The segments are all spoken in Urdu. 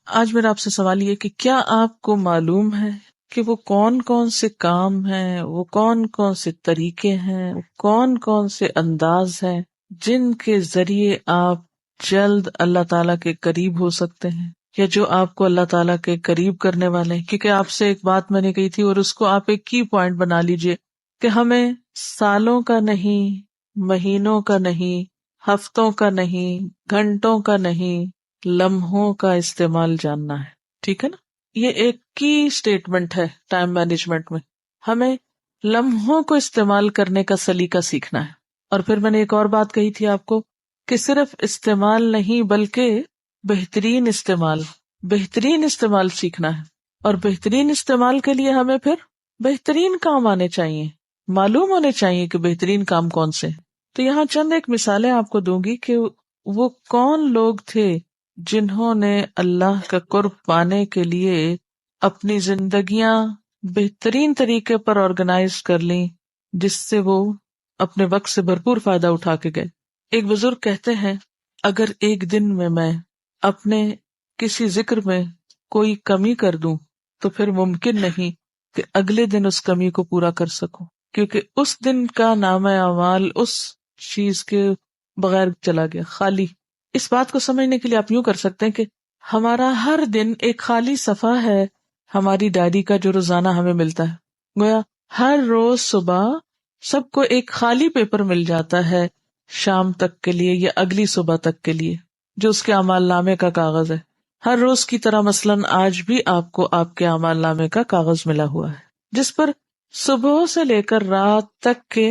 آج میرا آپ سے سوال یہ کہ کیا آپ کو معلوم ہے کہ وہ کون کون سے کام ہیں، وہ کون کون سے طریقے ہیں، کون کون سے انداز ہیں جن کے ذریعے آپ جلد اللہ تعالیٰ کے قریب ہو سکتے ہیں، یا جو آپ کو اللہ تعالیٰ کے قریب کرنے والے ہیں؟ کیونکہ آپ سے ایک بات میں نے کہی تھی اور اس کو آپ ایک کی پوائنٹ بنا لیجئے کہ ہمیں سالوں کا نہیں، مہینوں کا نہیں، ہفتوں کا نہیں، گھنٹوں کا نہیں، لمحوں کا استعمال جاننا ہے. ٹھیک ہے نا؟ یہ ایک کی اسٹیٹمنٹ ہے ٹائم مینجمنٹ میں. ہمیں لمحوں کو استعمال کرنے کا سلیقہ سیکھنا ہے. اور پھر میں نے ایک اور بات کہی تھی آپ کو کہ صرف استعمال نہیں بلکہ بہترین استعمال سیکھنا ہے. اور بہترین استعمال کے لیے ہمیں پھر بہترین کام آنے چاہیے، معلوم ہونے چاہیے کہ بہترین کام کون سے ہیں. تو یہاں چند ایک مثالیں آپ کو دوں گی کہ وہ کون لوگ تھے جنہوں نے اللہ کا قرب پانے کے لیے اپنی زندگیاں بہترین طریقے پر آرگنائز کر لیں، جس سے وہ اپنے وقت سے بھرپور فائدہ اٹھا کے گئے. ایک بزرگ کہتے ہیں اگر ایک دن میں اپنے کسی ذکر میں کوئی کمی کر دوں تو پھر ممکن نہیں کہ اگلے دن اس کمی کو پورا کر سکوں، کیونکہ اس دن کا نام اعمال اس چیز کے بغیر چلا گیا، خالی. اس بات کو سمجھنے کے لیے آپ یوں کر سکتے ہیں کہ ہمارا ہر دن ایک خالی صفحہ ہے ہماری ڈائری کا جو روزانہ ہمیں ملتا ہے. گویا ہر روز صبح سب کو ایک خالی پیپر مل جاتا ہے شام تک کے لیے یا اگلی صبح تک کے لیے، جو اس کے اعمال نامے کا کاغذ ہے. ہر روز کی طرح مثلاً آج بھی آپ کو آپ کے اعمال نامے کا کاغذ ملا ہوا ہے، جس پر صبح سے لے کر رات تک کے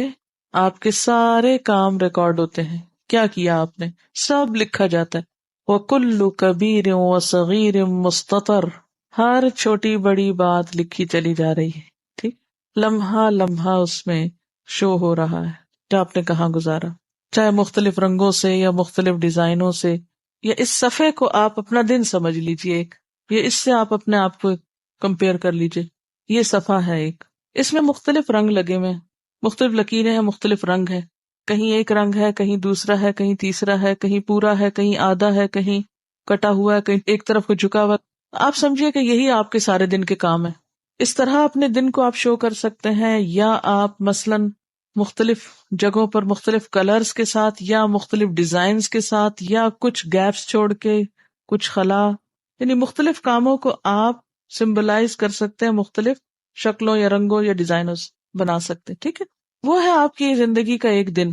آپ کے سارے کام ریکارڈ ہوتے ہیں. کیا کیا آپ نے سب لکھا جاتا ہے. وَكُلُّ كَبِيرٍ وَصَغِيرٍ مُسْتَطَرٍ، ہر چھوٹی بڑی بات لکھی چلی جا رہی ہے. ٹھیک، لمحہ لمحہ اس میں شو ہو رہا ہے کہ آپ نے کہاں گزارا، چاہے مختلف رنگوں سے یا مختلف ڈیزائنوں سے. یا اس صفحے کو آپ اپنا دن سمجھ لیجئے ایک، یا اس سے آپ اپنے آپ کو کمپیئر کر لیجئے. یہ صفحہ ہے ایک، اس میں مختلف رنگ لگے ہوئے ہیں، مختلف لکیریں ہیں، مختلف رنگ ہیں. کہیں ایک رنگ ہے، کہیں دوسرا ہے، کہیں تیسرا ہے، کہیں پورا ہے، کہیں آدھا ہے، کہیں کٹا ہوا ہے، کہیں ایک طرف کو جھکا ہوا. آپ سمجھیے کہ یہی آپ کے سارے دن کے کام ہیں. اس طرح اپنے دن کو آپ شو کر سکتے ہیں، یا آپ مثلاً مختلف جگہوں پر مختلف کلرز کے ساتھ یا مختلف ڈیزائنز کے ساتھ یا کچھ گیپس چھوڑ کے کچھ خلا، یعنی مختلف کاموں کو آپ سمبلائز کر سکتے ہیں، مختلف شکلوں یا رنگوں یا ڈیزائنوں بنا سکتے ہیں. ٹھیک ہے، وہ ہے آپ کی زندگی کا ایک دن.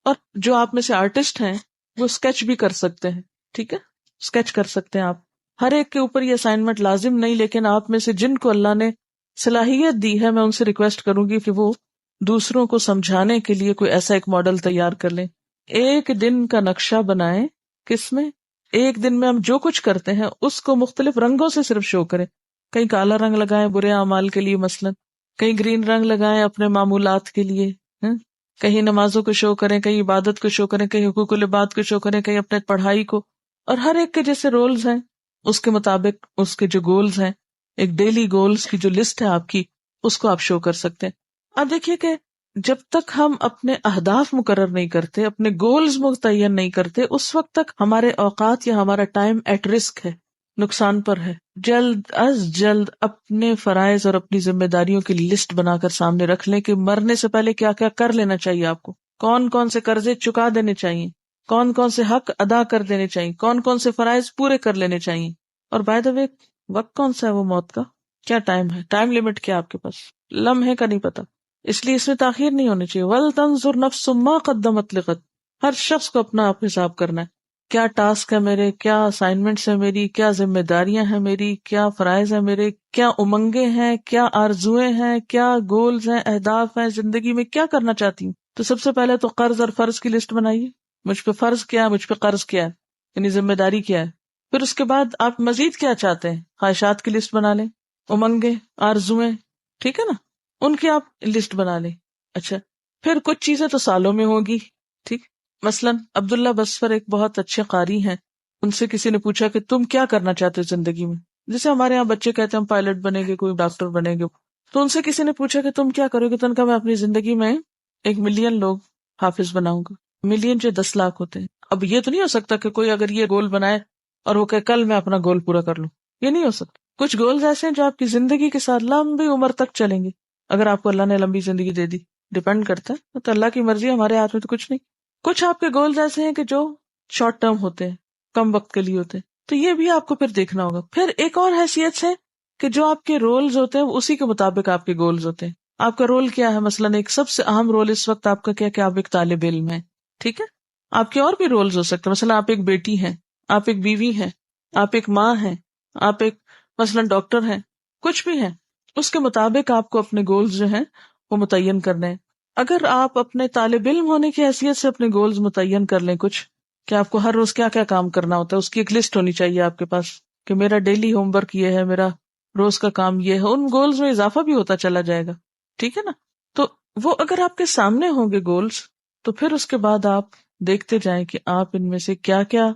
اور جو آپ میں سے آرٹسٹ ہیں وہ اسکیچ بھی کر سکتے ہیں. ٹھیک ہے، اسکیچ کر سکتے ہیں آپ. ہر ایک کے اوپر یہ اسائنمنٹ لازم نہیں، لیکن آپ میں سے جن کو اللہ نے صلاحیت دی ہے میں ان سے ریکویسٹ کروں گی کہ وہ دوسروں کو سمجھانے کے لیے کوئی ایسا ایک ماڈل تیار کر لیں. ایک دن کا نقشہ بنائیں، کس میں ایک دن میں ہم جو کچھ کرتے ہیں اس کو مختلف رنگوں سے صرف شو کریں. کہیں کالا رنگ لگائیں برے اعمال کے لیے مثلاً، کہیں گرین رنگ لگائیں اپنے معمولات کے لیے، کہیں نمازوں کو شو کریں، کہیں عبادت کو شو کریں، کہیں حقوق العباد کو شو کریں، کہیں اپنے پڑھائی کو. اور ہر ایک کے جیسے رولز ہیں اس کے مطابق اس کے جو گولز ہیں، ایک ڈیلی گولز کی جو لسٹ ہے آپ کی، اس کو آپ شو کر سکتے ہیں. اب دیکھیے کہ جب تک ہم اپنے اہداف مقرر نہیں کرتے، اپنے گولز متعین نہیں کرتے، اس وقت تک ہمارے اوقات یا ہمارا ٹائم ایٹ رسک ہے، نقصان پر ہے. جلد از جلد اپنے فرائض اور اپنی ذمہ داریوں کی لسٹ بنا کر سامنے رکھ لیں کہ مرنے سے پہلے کیا کیا کر لینا چاہیے آپ کو، کون کون سے قرضے چکا دینے چاہیے، کون کون سے حق ادا کر دینے چاہیے، کون کون سے فرائض پورے کر لینے چاہیے. اور بائی دا وے وقت کون سا ہے وہ موت کا، کیا ٹائم ہے، ٹائم لمٹ کیا آپ کے پاس، لمحے کا نہیں پتا، اس لیے اس میں تاخیر نہیں ہونی چاہیے. وَلْتَنْظُرْ نَفْسٌ مَا قَدَّمَتْ لِغَدٍ، ہر شخص کو اپنا آپ حساب کرنا ہے. کیا ٹاسک ہے میرے، کیا اسائنمنٹس ہیں میری، کیا ذمہ داریاں ہیں میری، کیا فرائض ہیں میرے، کیا امنگیں ہیں، کیا آرزویں ہیں، کیا گولز ہیں، اہداف ہیں، زندگی میں کیا کرنا چاہتی ہوں. تو سب سے پہلے تو قرض اور فرض کی لسٹ بنائیے، مجھ پہ فرض کیا ہے، مجھ پہ قرض کیا ہے، یعنی ذمہ داری کیا ہے. پھر اس کے بعد آپ مزید کیا چاہتے ہیں، خواہشات کی لسٹ بنا لیں، امنگیں، آرزویں، ٹھیک ہے نا، ان کی آپ لسٹ بنا لیں. اچھا، پھر کچھ چیزیں تو سالوں میں ہوگی. ٹھیک، مثلاً عبداللہ بسفر ایک بہت اچھے قاری ہیں، ان سے کسی نے پوچھا کہ تم کیا کرنا چاہتے ہو زندگی میں، جیسے ہمارے یہاں بچے کہتے ہیں ہم پائلٹ بنیں گے، کوئی ڈاکٹر بنیں گے. تو ان سے کسی نے پوچھا کہ تم کیا کرو گے، تو ان کا میں اپنی زندگی میں 1 ملین لوگ حافظ بناؤں گا. ملین جو 10 لاکھ ہوتے ہیں. اب یہ تو نہیں ہو سکتا کہ کوئی اگر یہ گول بنائے اور وہ کہ کل میں اپنا گول پورا کر لوں. یہ نہیں ہو سکتا. کچھ گولز ایسے ہیں جو آپ کی زندگی کے ساتھ لمبی عمر تک چلیں گے اگر آپ کو اللہ نے لمبی زندگی دے دی. ڈپینڈ کرتا ہے تو اللہ کی مرضی، ہمارے ہاتھ میں تو کچھ نہیں. کچھ آپ کے گولز ایسے ہیں کہ جو شارٹ ٹرم ہوتے ہیں، کم وقت کے لیے ہوتے ہیں، تو یہ بھی آپ کو پھر دیکھنا ہوگا. پھر ایک اور حیثیت سے کہ جو آپ کے رولز ہوتے ہیں اسی کے مطابق آپ کے گولز ہوتے ہیں. آپ کا رول کیا ہے؟ مثلاً ایک سب سے اہم رول اس وقت آپ کا کیا کہ آپ ایک طالب علم ہیں، ٹھیک ہے. آپ کے اور بھی رولز ہو سکتے ہیں، مثلاً آپ ایک بیٹی ہیں، آپ ایک بیوی ہیں، آپ ایک ماں ہیں، آپ ایک مثلاً ڈاکٹر ہیں، کچھ بھی ہیں. اس کے مطابق آپ کو اپنے گولز جو ہیں وہ متعین کرنے ہیں. اگر آپ اپنے طالب علم ہونے کی حیثیت سے اپنے گولز متعین کر لیں کچھ، کہ آپ کو ہر روز کیا کیا کام کرنا ہوتا ہے، اس کی ایک لسٹ ہونی چاہیے آپ کے پاس کہ میرا ڈیلی ہوم ورک یہ ہے، میرا روز کا کام یہ ہے. ان گولز میں اضافہ بھی ہوتا چلا جائے گا، ٹھیک ہے نا. تو وہ اگر آپ کے سامنے ہوں گے گولز، تو پھر اس کے بعد آپ دیکھتے جائیں کہ آپ ان میں سے کیا کیا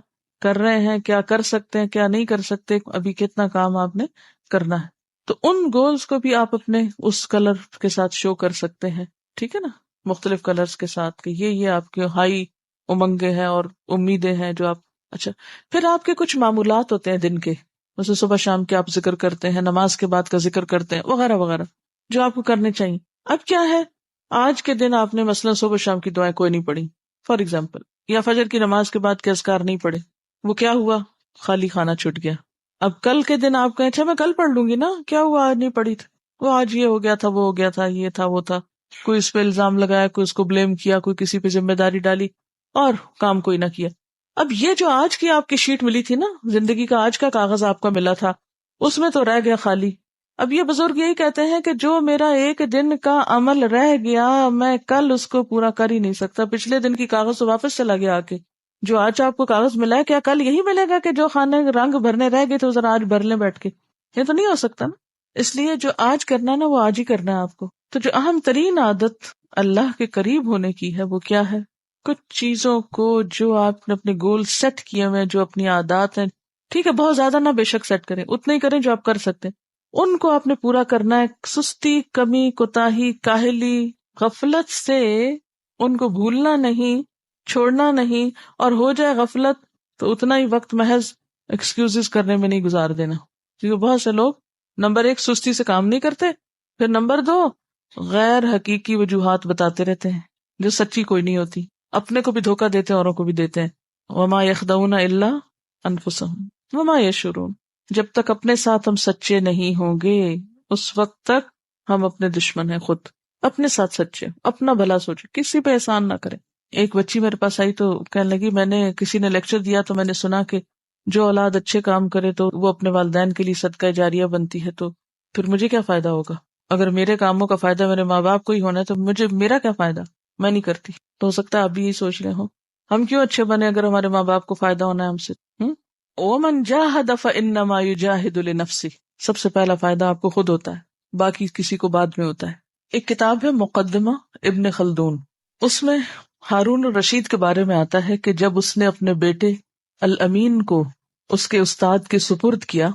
کر رہے ہیں، کیا کر سکتے ہیں، کیا نہیں کر سکتے، ابھی کتنا کام آپ نے کرنا ہے. تو ان گولز کو بھی آپ اپنے اس کلر کے ساتھ شو کر سکتے ہیں، ٹھیک ہے نا، مختلف کلرز کے ساتھ کہ یہ آپ کے ہائی امنگیں ہیں اور امیدیں ہیں جو آپ. اچھا، پھر آپ کے کچھ معمولات ہوتے ہیں دن کے، جیسے صبح شام کے آپ ذکر کرتے ہیں، نماز کے بعد کا ذکر کرتے ہیں، وغیرہ وغیرہ جو آپ کو کرنے چاہیے. اب کیا ہے، آج کے دن آپ نے مثلا صبح شام کی دعائیں کوئی نہیں پڑھی فار ایگزامپل، یا فجر کی نماز کے بعد کے اذکار نہیں پڑھے، وہ کیا ہوا، خالی خانہ چھٹ گیا. اب کل کے دن آپ کہیں اچھا میں کل پڑھ لوں گی نا، کیا ہوا آج نہیں پڑھی تھی، وہ آج یہ ہو گیا تھا، وہ ہو گیا تھا، یہ تھا وہ تھا، کوئی اس پہ الزام لگایا، کوئی اس کو بلیم کیا، کوئی کسی پہ ذمہ داری ڈالی اور کام کوئی نہ کیا. اب یہ جو آج کی آپ کی شیٹ ملی تھی نا، زندگی کا آج کا کاغذ آپ کا ملا تھا، اس میں تو رہ گیا خالی. اب یہ بزرگ یہی کہتے ہیں کہ جو میرا ایک دن کا عمل رہ گیا میں کل اس کو پورا کر ہی نہیں سکتا. پچھلے دن کی کاغذ تو واپس چلا گیا آ کے. جو آج آپ کو کاغذ ملا ہے کیا کل یہی ملے گا کہ جو خانے رنگ بھرنے رہ گئے تو ذرا آج بھر لیں بیٹھ کے؟ یہ تو نہیں ہو سکتا نا. اس لیے جو آج کرنا ہے نا وہ آج ہی کرنا ہے آپ کو. تو جو اہم ترین عادت اللہ کے قریب ہونے کی ہے وہ کیا ہے؟ کچھ چیزوں کو جو آپ نے اپنے گول سیٹ کیے ہوئے، جو اپنی عادات ہیں، ٹھیک ہے بہت زیادہ نہ بے شک سیٹ کریں، اتنے ہی کریں جو آپ کر سکتے ہیں، ان کو آپ نے پورا کرنا ہے. سستی، کمی، کوتاہی، کاہلی، غفلت سے ان کو بھولنا نہیں، چھوڑنا نہیں. اور ہو جائے غفلت تو اتنا ہی وقت محض ایکسکیوزز کرنے میں نہیں گزار دینا، کیونکہ بہت سے لوگ نمبر 1 سستی سے کام نہیں کرتے، پھر نمبر 2 غیر حقیقی وجوہات بتاتے رہتے ہیں جو سچی کوئی نہیں ہوتی. اپنے کو بھی دھوکہ دیتے ہیں، اوروں کو بھی دیتے ہیں. وما یخدعون الا انفسهم وما یشعرون. جب تک اپنے ساتھ ہم سچے نہیں ہوں گے اس وقت تک ہم اپنے دشمن ہیں. خود اپنے ساتھ سچے، اپنا بھلا سوچے، کسی پہ احسان نہ کریں. ایک بچی میرے پاس آئی تو کہنے لگی میں نے کسی نے لیکچر دیا تو میں نے سنا کہ جو اولاد اچھے کام کرے تو وہ اپنے والدین کے لیے صدقہ جاریہ بنتی ہے، تو پھر مجھے کیا فائدہ ہوگا؟ اگر میرے کاموں کا فائدہ میرے ماں باپ کو ہی ہونا ہے تو میرا کیا فائدہ؟ میں نہیں کرتی. تو ہو سکتا ہے آپ بھی یہی سوچ رہے ہو، ہم کیوں اچھے بنے اگر ہمارے ماں باپ کو فائدہ ہونا ہے ہم سے. وَمَنْ جَاهَدَ فَإِنَّمَا يُجَاهِدُ لِنَفْسِهِ. سب سے پہلا فائدہ آپ کو خود ہوتا ہے، باقی کسی کو بعد میں ہوتا ہے. ایک کتاب ہے مقدمہ ابن خلدون، اس میں ہارون الرشید کے بارے میں آتا ہے کہ جب اس نے اپنے بیٹے الامین کو اس کے استاد کے سپرد کیا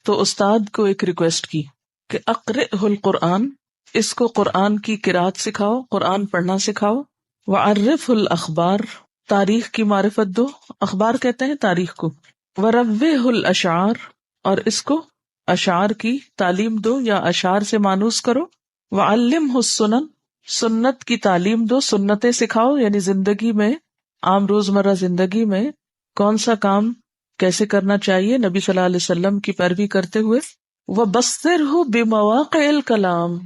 تو استاد کو ایک ریکویسٹ کی کہ اقرئہ القرآن، اس کو قرآن کی قرات سکھاؤ، قرآن پڑھنا سکھاؤ. وعرفہ الاخبار، تاریخ کی معرفت دو، اخبار کہتے ہیں تاریخ کو. وروّہ الاشعار، اور اس کو اشعار کی تعلیم دو یا اشعار سے مانوس کرو. وعلمہ السنن، سنت کی تعلیم دو، سنتیں سکھاؤ، یعنی زندگی میں عام روزمرہ زندگی میں کون سا کام کیسے کرنا چاہیے نبی صلی اللہ علیہ وسلم کی پیروی کرتے ہوئے. وبصرہ بمواقع الکلام،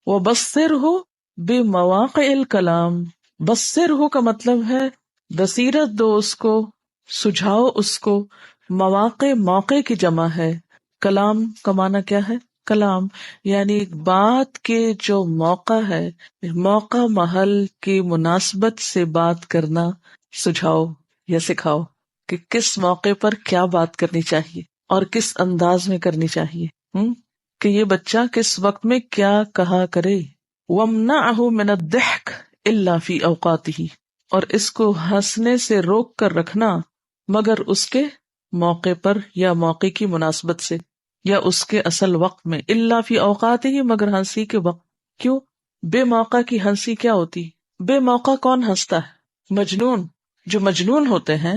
وبصرہ بمواقع الکلام. بصرہ کا مطلب ہے بصیرت دو اس کو، سجھاؤ اس کو. مواقع موقع کی جمع ہے، کلام کا معنی کیا ہے؟ کلام، یعنی بات کے جو موقع ہے، موقع محل کی مناسبت سے بات کرنا سجھاؤ یا سکھاؤ کہ کس موقع پر کیا بات کرنی چاہیے اور کس انداز میں کرنی چاہیے، کہ یہ بچہ کس وقت میں کیا کہا کرے. وَامْنَعْهُ مِنَ الضِّحْكِ إِلَّا فِي أَوْقَاتِهِ، اور اس کو ہنسنے سے روک کر رکھنا مگر اس کے موقع پر یا موقع کی مناسبت سے یا اس کے اصل وقت میں. إِلَّا فِي أَوْقَاتِهِ، مگر ہنسی کے وقت. کیوں؟ بے موقع کی ہنسی کیا ہوتی؟ بے موقع کون ہنستا ہے؟ مجنون. جو مجنون ہوتے ہیں،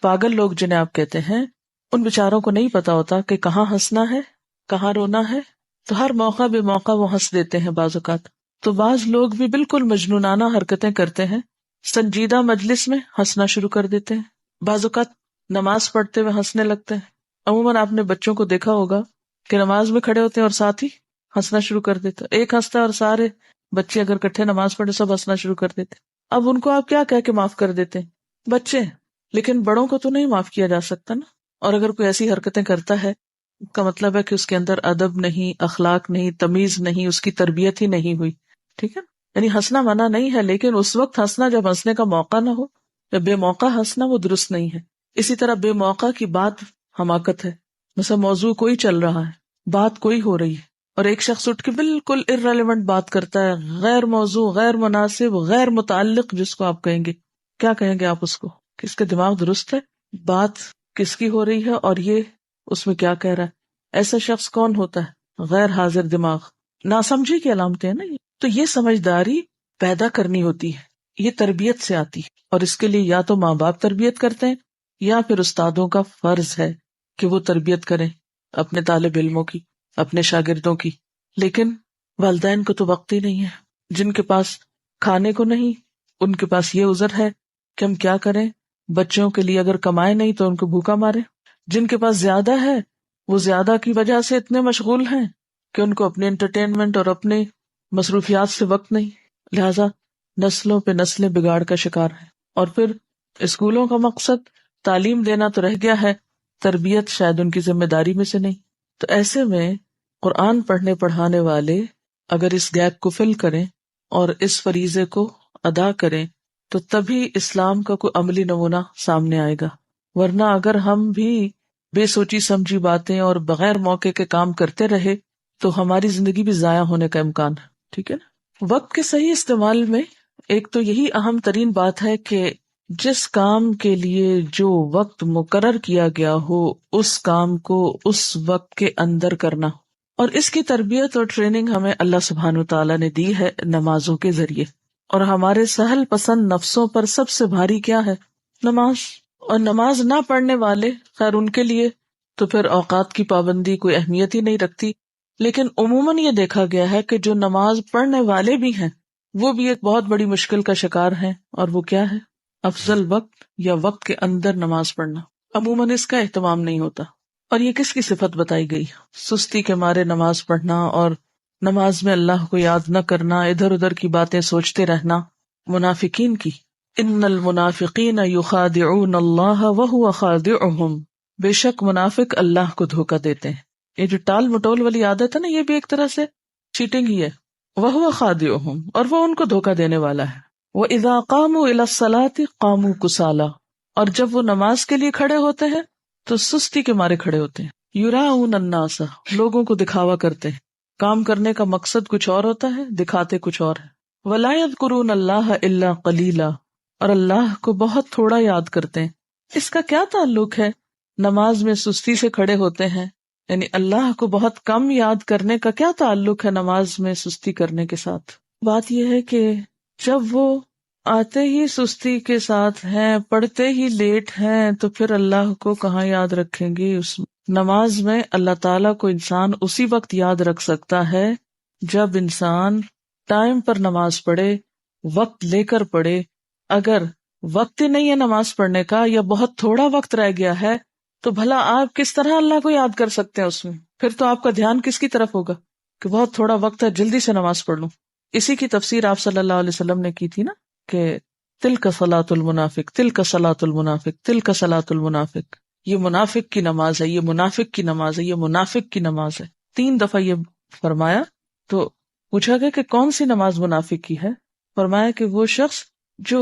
پاگل لوگ جنہیں آپ کہتے ہیں، ان بیچاروں کو نہیں پتا ہوتا کہ کہاں ہنسنا ہے کہاں رونا ہے، تو ہر موقع بے موقع وہ ہنس دیتے ہیں بعض اوقات۔ تو بعض لوگ بھی بالکل مجنونانہ حرکتیں کرتے ہیں، سنجیدہ مجلس میں ہنسنا شروع کر دیتے ہیں، بعض اوقات نماز پڑھتے ہوئے ہنسنے لگتے ہیں۔ عموماً آپ نے بچوں کو دیکھا ہوگا کہ نماز میں کھڑے ہوتے ہیں اور ساتھ ہی ہنسنا شروع کر دیتے، ایک ہنستا ہے اور سارے بچے اگر کٹھے نماز پڑھے سب ہنسنا شروع کر دیتے۔ اب ان کو آپ کیا کہہ کے معاف کر دیتے ہیں؟ بچے ہیں، لیکن بڑوں کو تو نہیں معاف کیا جا سکتا نا۔ اور اگر کوئی ایسی حرکتیں کرتا ہے کا مطلب ہے کہ اس کے اندر ادب نہیں، اخلاق نہیں، تمیز نہیں، اس کی تربیت ہی نہیں ہوئی، ٹھیک ہے۔ یعنی ہنسنا منع نہیں ہے، لیکن اس وقت ہنسنا جب ہنسنے کا موقع نہ ہو، یا بے موقع ہنسنا، وہ درست نہیں ہے۔ اسی طرح بے موقع کی بات حماقت ہے۔ مثلا موضوع کوئی چل رہا ہے، بات کوئی ہو رہی ہے، اور ایک شخص اٹھ کے بالکل ارریلیونٹ بات کرتا ہے، غیر موضوع، غیر مناسب، غیر متعلق، جس کو آپ کہیں گے، کیا کہیں گے آپ اس کو؟ کہ اس کا دماغ درست ہے؟ بات کس کی ہو رہی ہے اور یہ اس میں کیا کہہ رہا ہے؟ ایسا شخص کون ہوتا ہے؟ غیر حاضر دماغ، ناسمجھی کی علامتیں ہیں نا یہ۔ تو یہ سمجھداری پیدا کرنی ہوتی ہے، یہ تربیت سے آتی ہے، اور اس کے لیے یا تو ماں باپ تربیت کرتے ہیں یا پھر استادوں کا فرض ہے کہ وہ تربیت کریں اپنے طالب علموں کی، اپنے شاگردوں کی۔ لیکن والدین کو تو وقت ہی نہیں ہے، جن کے پاس کھانے کو نہیں، ان کے پاس یہ عذر ہے کہ ہم کیا کریں، بچوں کے لیے اگر کمائے نہیں تو ان کو بھوکا مارے۔ جن کے پاس زیادہ ہے وہ زیادہ کی وجہ سے اتنے مشغول ہیں کہ ان کو اپنے انٹرٹینمنٹ اور اپنے مصروفیات سے وقت نہیں، لہذا نسلوں پہ نسلیں بگاڑ کا شکار ہیں۔ اور پھر اسکولوں کا مقصد تعلیم دینا تو رہ گیا ہے، تربیت شاید ان کی ذمہ داری میں سے نہیں۔ تو ایسے میں قرآن پڑھنے پڑھانے والے اگر اس گیپ کو فل کریں اور اس فریضے کو ادا کریں تو تبھی اسلام کا کوئی عملی نمونہ سامنے آئے گا، ورنہ اگر ہم بھی بے سوچی سمجھی باتیں اور بغیر موقع کے کام کرتے رہے تو ہماری زندگی بھی ضائع ہونے کا امکان ہے، ٹھیک ہے نا۔ وقت کے صحیح استعمال میں ایک تو یہی اہم ترین بات ہے کہ جس کام کے لیے جو وقت مقرر کیا گیا ہو اس کام کو اس وقت کے اندر کرنا، اور اس کی تربیت اور ٹریننگ ہمیں اللہ سبحانہ وتعالیٰ نے دی ہے نمازوں کے ذریعے۔ اور ہمارے سہل پسند نفسوں پر سب سے بھاری کیا ہے؟ نماز۔ اور نماز نہ پڑھنے والے، خیر ان کے لیے تو پھر اوقات کی پابندی کوئی اہمیت ہی نہیں رکھتی، لیکن عموماً یہ دیکھا گیا ہے کہ جو نماز پڑھنے والے بھی ہیں وہ بھی ایک بہت بڑی مشکل کا شکار ہیں، اور وہ کیا ہے؟ افضل وقت یا وقت کے اندر نماز پڑھنا۔ عموماً اس کا اہتمام نہیں ہوتا، اور یہ کس کی صفت بتائی گئی؟ سستی کے مارے نماز پڑھنا، اور نماز میں اللہ کو یاد نہ کرنا، ادھر ادھر کی باتیں سوچتے رہنا، منافقین کی۔ ان المنافقین یخادعون اللہ وہو خادعہم، بے شک منافق اللہ کو دھوکہ دیتے ہیں۔ یہ جو ٹال مٹول والی عادت ہے نا، یہ بھی ایک طرح سے چیٹنگ ہی ہے۔ وہو خادعہم، اور وہ ان کو دھوکہ دینے والا ہے۔ وَإِذَا قَامُوا إِلَى الصَّلَاةِ قَامُوا كُسَالَىٰ، اور جب وہ نماز کے لیے کھڑے ہوتے ہیں تو سستی کے مارے کھڑے ہوتے ہیں۔ یُرَاؤُونَ النَّاسَ، لوگوں کو دکھاوا کرتے ہیں، کام کرنے کا مقصد کچھ اور ہوتا ہے، دکھاتے کچھ اور ہے۔ وَلَا يَذْكُرُونَ اللَّهَ إِلَّا قَلِيلًا، اور اللہ کو بہت تھوڑا یاد کرتے ہیں۔ اس کا کیا تعلق ہے؟ نماز میں سستی سے کھڑے ہوتے ہیں، یعنی اللہ کو بہت کم یاد کرنے کا کیا تعلق ہے نماز میں سستی کرنے کے ساتھ؟ بات یہ ہے کہ جب وہ آتے ہی سستی کے ساتھ ہیں، پڑھتے ہی لیٹ ہیں، تو پھر اللہ کو کہاں یاد رکھیں گے؟ اس نماز میں اللہ تعالیٰ کو انسان اسی وقت یاد رکھ سکتا ہے جب انسان ٹائم پر نماز پڑھے، وقت لے کر پڑھے۔ اگر وقت ہی نہیں ہے نماز پڑھنے کا، یا بہت تھوڑا وقت رہ گیا ہے، تو بھلا آپ کس طرح اللہ کو یاد کر سکتے ہیں اس میں؟ پھر تو آپ کا دھیان کس کی طرف ہوگا کہ بہت تھوڑا وقت ہے، جلدی سے نماز پڑھ لوں۔ اسی کی تفسیر آپ صلی اللہ علیہ وسلم نے کی تھی نا، کہ تلک صلاۃ المنافق، تلک صلاۃ المنافق، تلک صلاۃ المنافق، یہ منافق کی نماز ہے، یہ منافق کی نماز ہے، یہ منافق کی نماز ہے۔ 3 دفعہ یہ فرمایا۔ تو پوچھا گیا کہ کون سی نماز منافق کی ہے؟ فرمایا کہ وہ شخص جو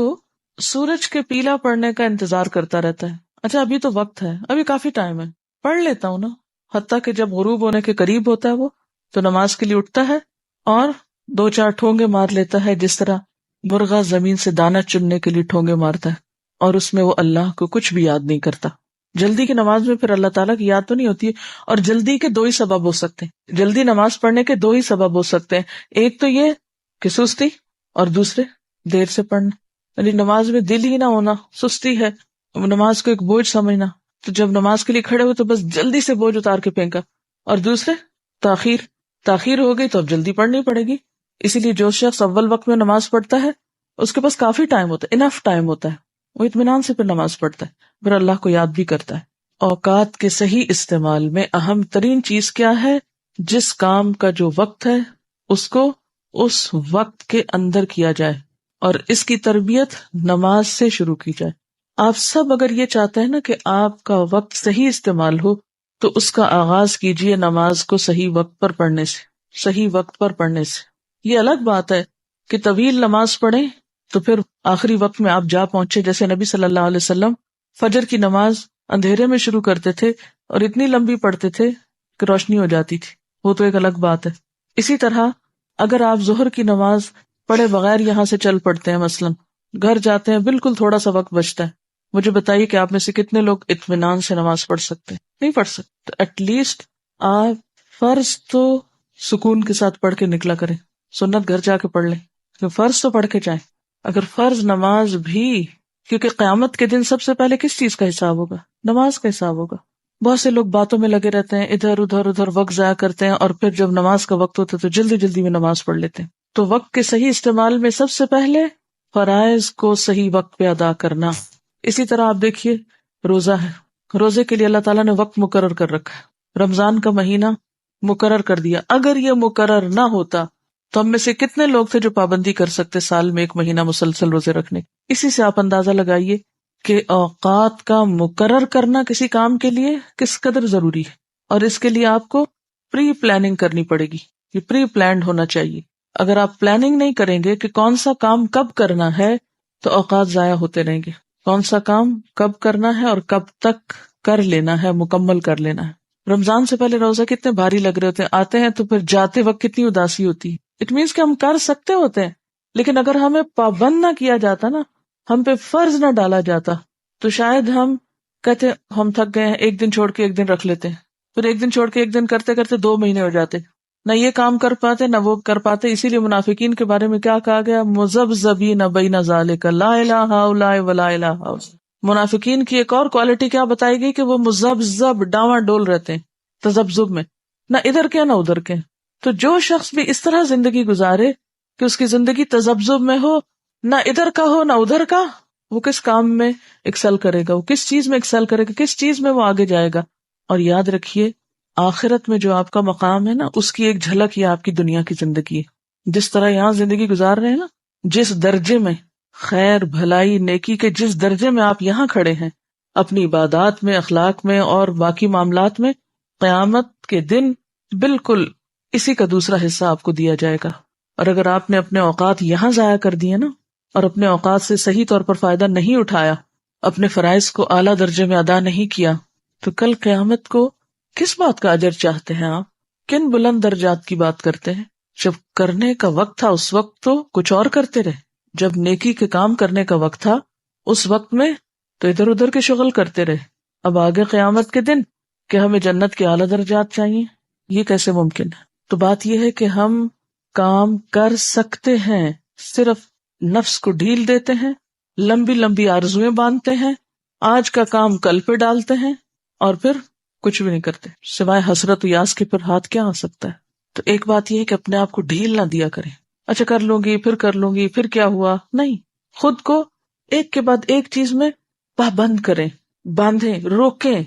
سورج کے پیلا پڑنے کا انتظار کرتا رہتا ہے، اچھا ابھی تو وقت ہے، ابھی کافی ٹائم ہے، پڑھ لیتا ہوں نا، حتیٰ کہ جب غروب ہونے کے قریب ہوتا ہے وہ تو نماز کے لیے اٹھتا ہے اور 2-4 ٹھونگے مار لیتا ہے، جس طرح مرغا زمین سے دانہ چننے کے لیے ٹھونگے مارتا ہے، اور اس میں وہ اللہ کو کچھ بھی یاد نہیں کرتا۔ جلدی کی نماز میں پھر اللہ تعالیٰ کی یاد تو نہیں ہوتی ہے، اور جلدی کے 2 ہی سبب ہو سکتے ہیں، جلدی نماز پڑھنے کے 2 ہی سبب ہو سکتے ہیں، ایک تو یہ کہ سستی، اور دوسرے دیر سے پڑھنا، یعنی نماز میں دل ہی نہ ہونا، سستی ہے، نماز کو ایک بوجھ سمجھنا۔ تو جب نماز کے لیے کھڑے ہوئے تو بس جلدی سے بوجھ اتار کے پھینکا. اور دوسرے تاخیر ہو گئی تو اب جلدی پڑھنی پڑے گی. اسی لیے جو شخص اول وقت میں نماز پڑھتا ہے اس کے پاس کافی ٹائم ہوتا ہے، انف ٹائم ہوتا ہے، وہ اطمینان سے پھر نماز پڑھتا ہے، پھر اللہ کو یاد بھی کرتا ہے. اوقات کے صحیح استعمال میں اہم ترین چیز کیا ہے؟ جس کام کا جو وقت ہے اس کو اس وقت کے اندر کیا جائے، اور اس کی تربیت نماز سے شروع کی جائے. آپ سب اگر یہ چاہتے ہیں نا کہ آپ کا وقت صحیح استعمال ہو تو اس کا آغاز کیجئے نماز کو صحیح وقت پر پڑھنے سے، صحیح وقت پر پڑھنے سے. یہ الگ بات ہے کہ طویل نماز پڑھیں تو پھر آخری وقت میں آپ جا پہنچے، جیسے نبی صلی اللہ علیہ وسلم فجر کی نماز اندھیرے میں شروع کرتے تھے اور اتنی لمبی پڑھتے تھے کہ روشنی ہو جاتی تھی، وہ تو ایک الگ بات ہے. اسی طرح اگر آپ ظہر کی نماز پڑھے بغیر یہاں سے چل پڑتے ہیں، مثلاً گھر جاتے ہیں، بالکل تھوڑا سا وقت بچتا ہے، مجھے بتائیے کہ آپ میں سے کتنے لوگ اطمینان سے نماز پڑھ سکتے ہیں؟ نہیں پڑھ سکتے. تو ایٹ لیسٹ آپ فرض تو سکون کے ساتھ پڑھ کے نکلا کریں، سنت گھر جا کے پڑھ لیں، فرض تو پڑھ کے جائیں. اگر فرض نماز بھی، کیونکہ قیامت کے دن سب سے پہلے کس چیز کا حساب ہوگا؟ نماز کا حساب ہوگا. بہت سے لوگ باتوں میں لگے رہتے ہیں، ادھر ادھر وقت ضائع کرتے ہیں، اور پھر جب نماز کا وقت ہوتا ہے تو جلدی جلدی میں نماز پڑھ لیتے ہیں. تو وقت کے صحیح استعمال میں سب سے پہلے فرائض کو صحیح وقت پہ ادا کرنا. اسی طرح آپ دیکھیے روزہ ہے، روزے کے لیے اللہ تعالیٰ نے وقت مقرر کر رکھا ہے، رمضان کا مہینہ مقرر کر دیا. اگر یہ مقرر نہ ہوتا تو ہم میں سے کتنے لوگ تھے جو پابندی کر سکتے سال میں 1 مہینہ مسلسل روزے رکھنے. اسی سے آپ اندازہ لگائیے کہ اوقات کا مقرر کرنا کسی کام کے لیے کس قدر ضروری ہے، اور اس کے لیے آپ کو پری پلاننگ کرنی پڑے گی. یہ پری پلانڈ ہونا چاہیے. اگر آپ پلاننگ نہیں کریں گے کہ کون سا کام کب کرنا ہے تو اوقات ضائع ہوتے رہیں گے. کون سا کام کب کرنا ہے اور کب تک کر لینا ہے، مکمل کر لینا ہے. رمضان سے پہلے روزہ کتنے بھاری لگ رہے ہوتے ہیں، آتے ہیں تو پھر جاتے وقت کتنی اداسی ہوتی ہے. اٹ مینس کہ ہم کر سکتے ہوتے ہیں، لیکن اگر ہمیں پابند نہ کیا جاتا نا، ہم پہ فرض نہ ڈالا جاتا، تو شاید ہم کہتے ہم تھک گئے ہیں، 1 دن چھوڑ کے 1 دن رکھ لیتے ہیں، پھر 1 دن چھوڑ کے 1 دن کرتے کرتے 2 مہینے ہو جاتے، نہ یہ کام کر پاتے نہ وہ کر پاتے. اسی لیے منافقین کے بارے میں کیا کہا گیا؟ مذبذبین بین ذالک لا الہ الا ولا الہ الا. منافقین کی ایک اور کوالٹی کیا بتائی گئی؟ کہ وہ مذبذب، ڈاواں ڈول رہتے ہیں تذبذب میں، نہ ادھر کے نہ ادھر کے. تو جو شخص بھی اس طرح زندگی گزارے کہ اس کی زندگی تذبذب میں ہو، نہ ادھر کا ہو نہ ادھر کا، وہ کس کام میں ایکسل کرے گا؟ وہ کس چیز میں ایکسل کرے گا؟ کس چیز میں وہ آگے جائے گا؟ اور یاد رکھیے آخرت میں جو آپ کا مقام ہے نا، اس کی ایک جھلک یہ آپ کی دنیا کی زندگی ہے. جس طرح یہاں زندگی گزار رہے ہیں نا، جس درجے میں خیر بھلائی نیکی کے جس درجے میں آپ یہاں کھڑے ہیں اپنی عبادات میں، اخلاق میں اور باقی معاملات میں، قیامت کے دن بالکل اسی کا دوسرا حصہ آپ کو دیا جائے گا. اور اگر آپ نے اپنے اوقات یہاں ضائع کر دیے نا، اور اپنے اوقات سے صحیح طور پر فائدہ نہیں اٹھایا، اپنے فرائض کو اعلیٰ درجے میں ادا نہیں کیا، تو کل قیامت کو کس بات کا اجر چاہتے ہیں آپ؟ کن بلند درجات کی بات کرتے ہیں؟ جب کرنے کا وقت تھا اس وقت تو کچھ اور کرتے رہے، جب نیکی کے کام کرنے کا وقت تھا اس وقت میں تو ادھر ادھر کے شغل کرتے رہے. اب آگے قیامت کے دن کہ ہمیں جنت کے اعلیٰ درجات چاہیے، یہ کیسے ممکن ہے؟ تو بات یہ ہے کہ ہم کام کر سکتے ہیں، صرف نفس کو ڈھیل دیتے ہیں، لمبی لمبی آرزویں باندھتے ہیں، آج کا کام کل پہ ڈالتے ہیں، اور پھر کچھ بھی نہیں کرتے سوائے حسرت و یاس کے. پھر ہاتھ کیا آ سکتا ہے؟ تو ایک بات یہ ہے کہ اپنے آپ کو ڈھیل نہ دیا کریں. اچھا کر لوں گی، پھر کر لوں گی، پھر کیا ہوا؟ نہیں، خود کو ایک کے بعد ایک چیز میں پابند کریں، باندھیں، روکیں،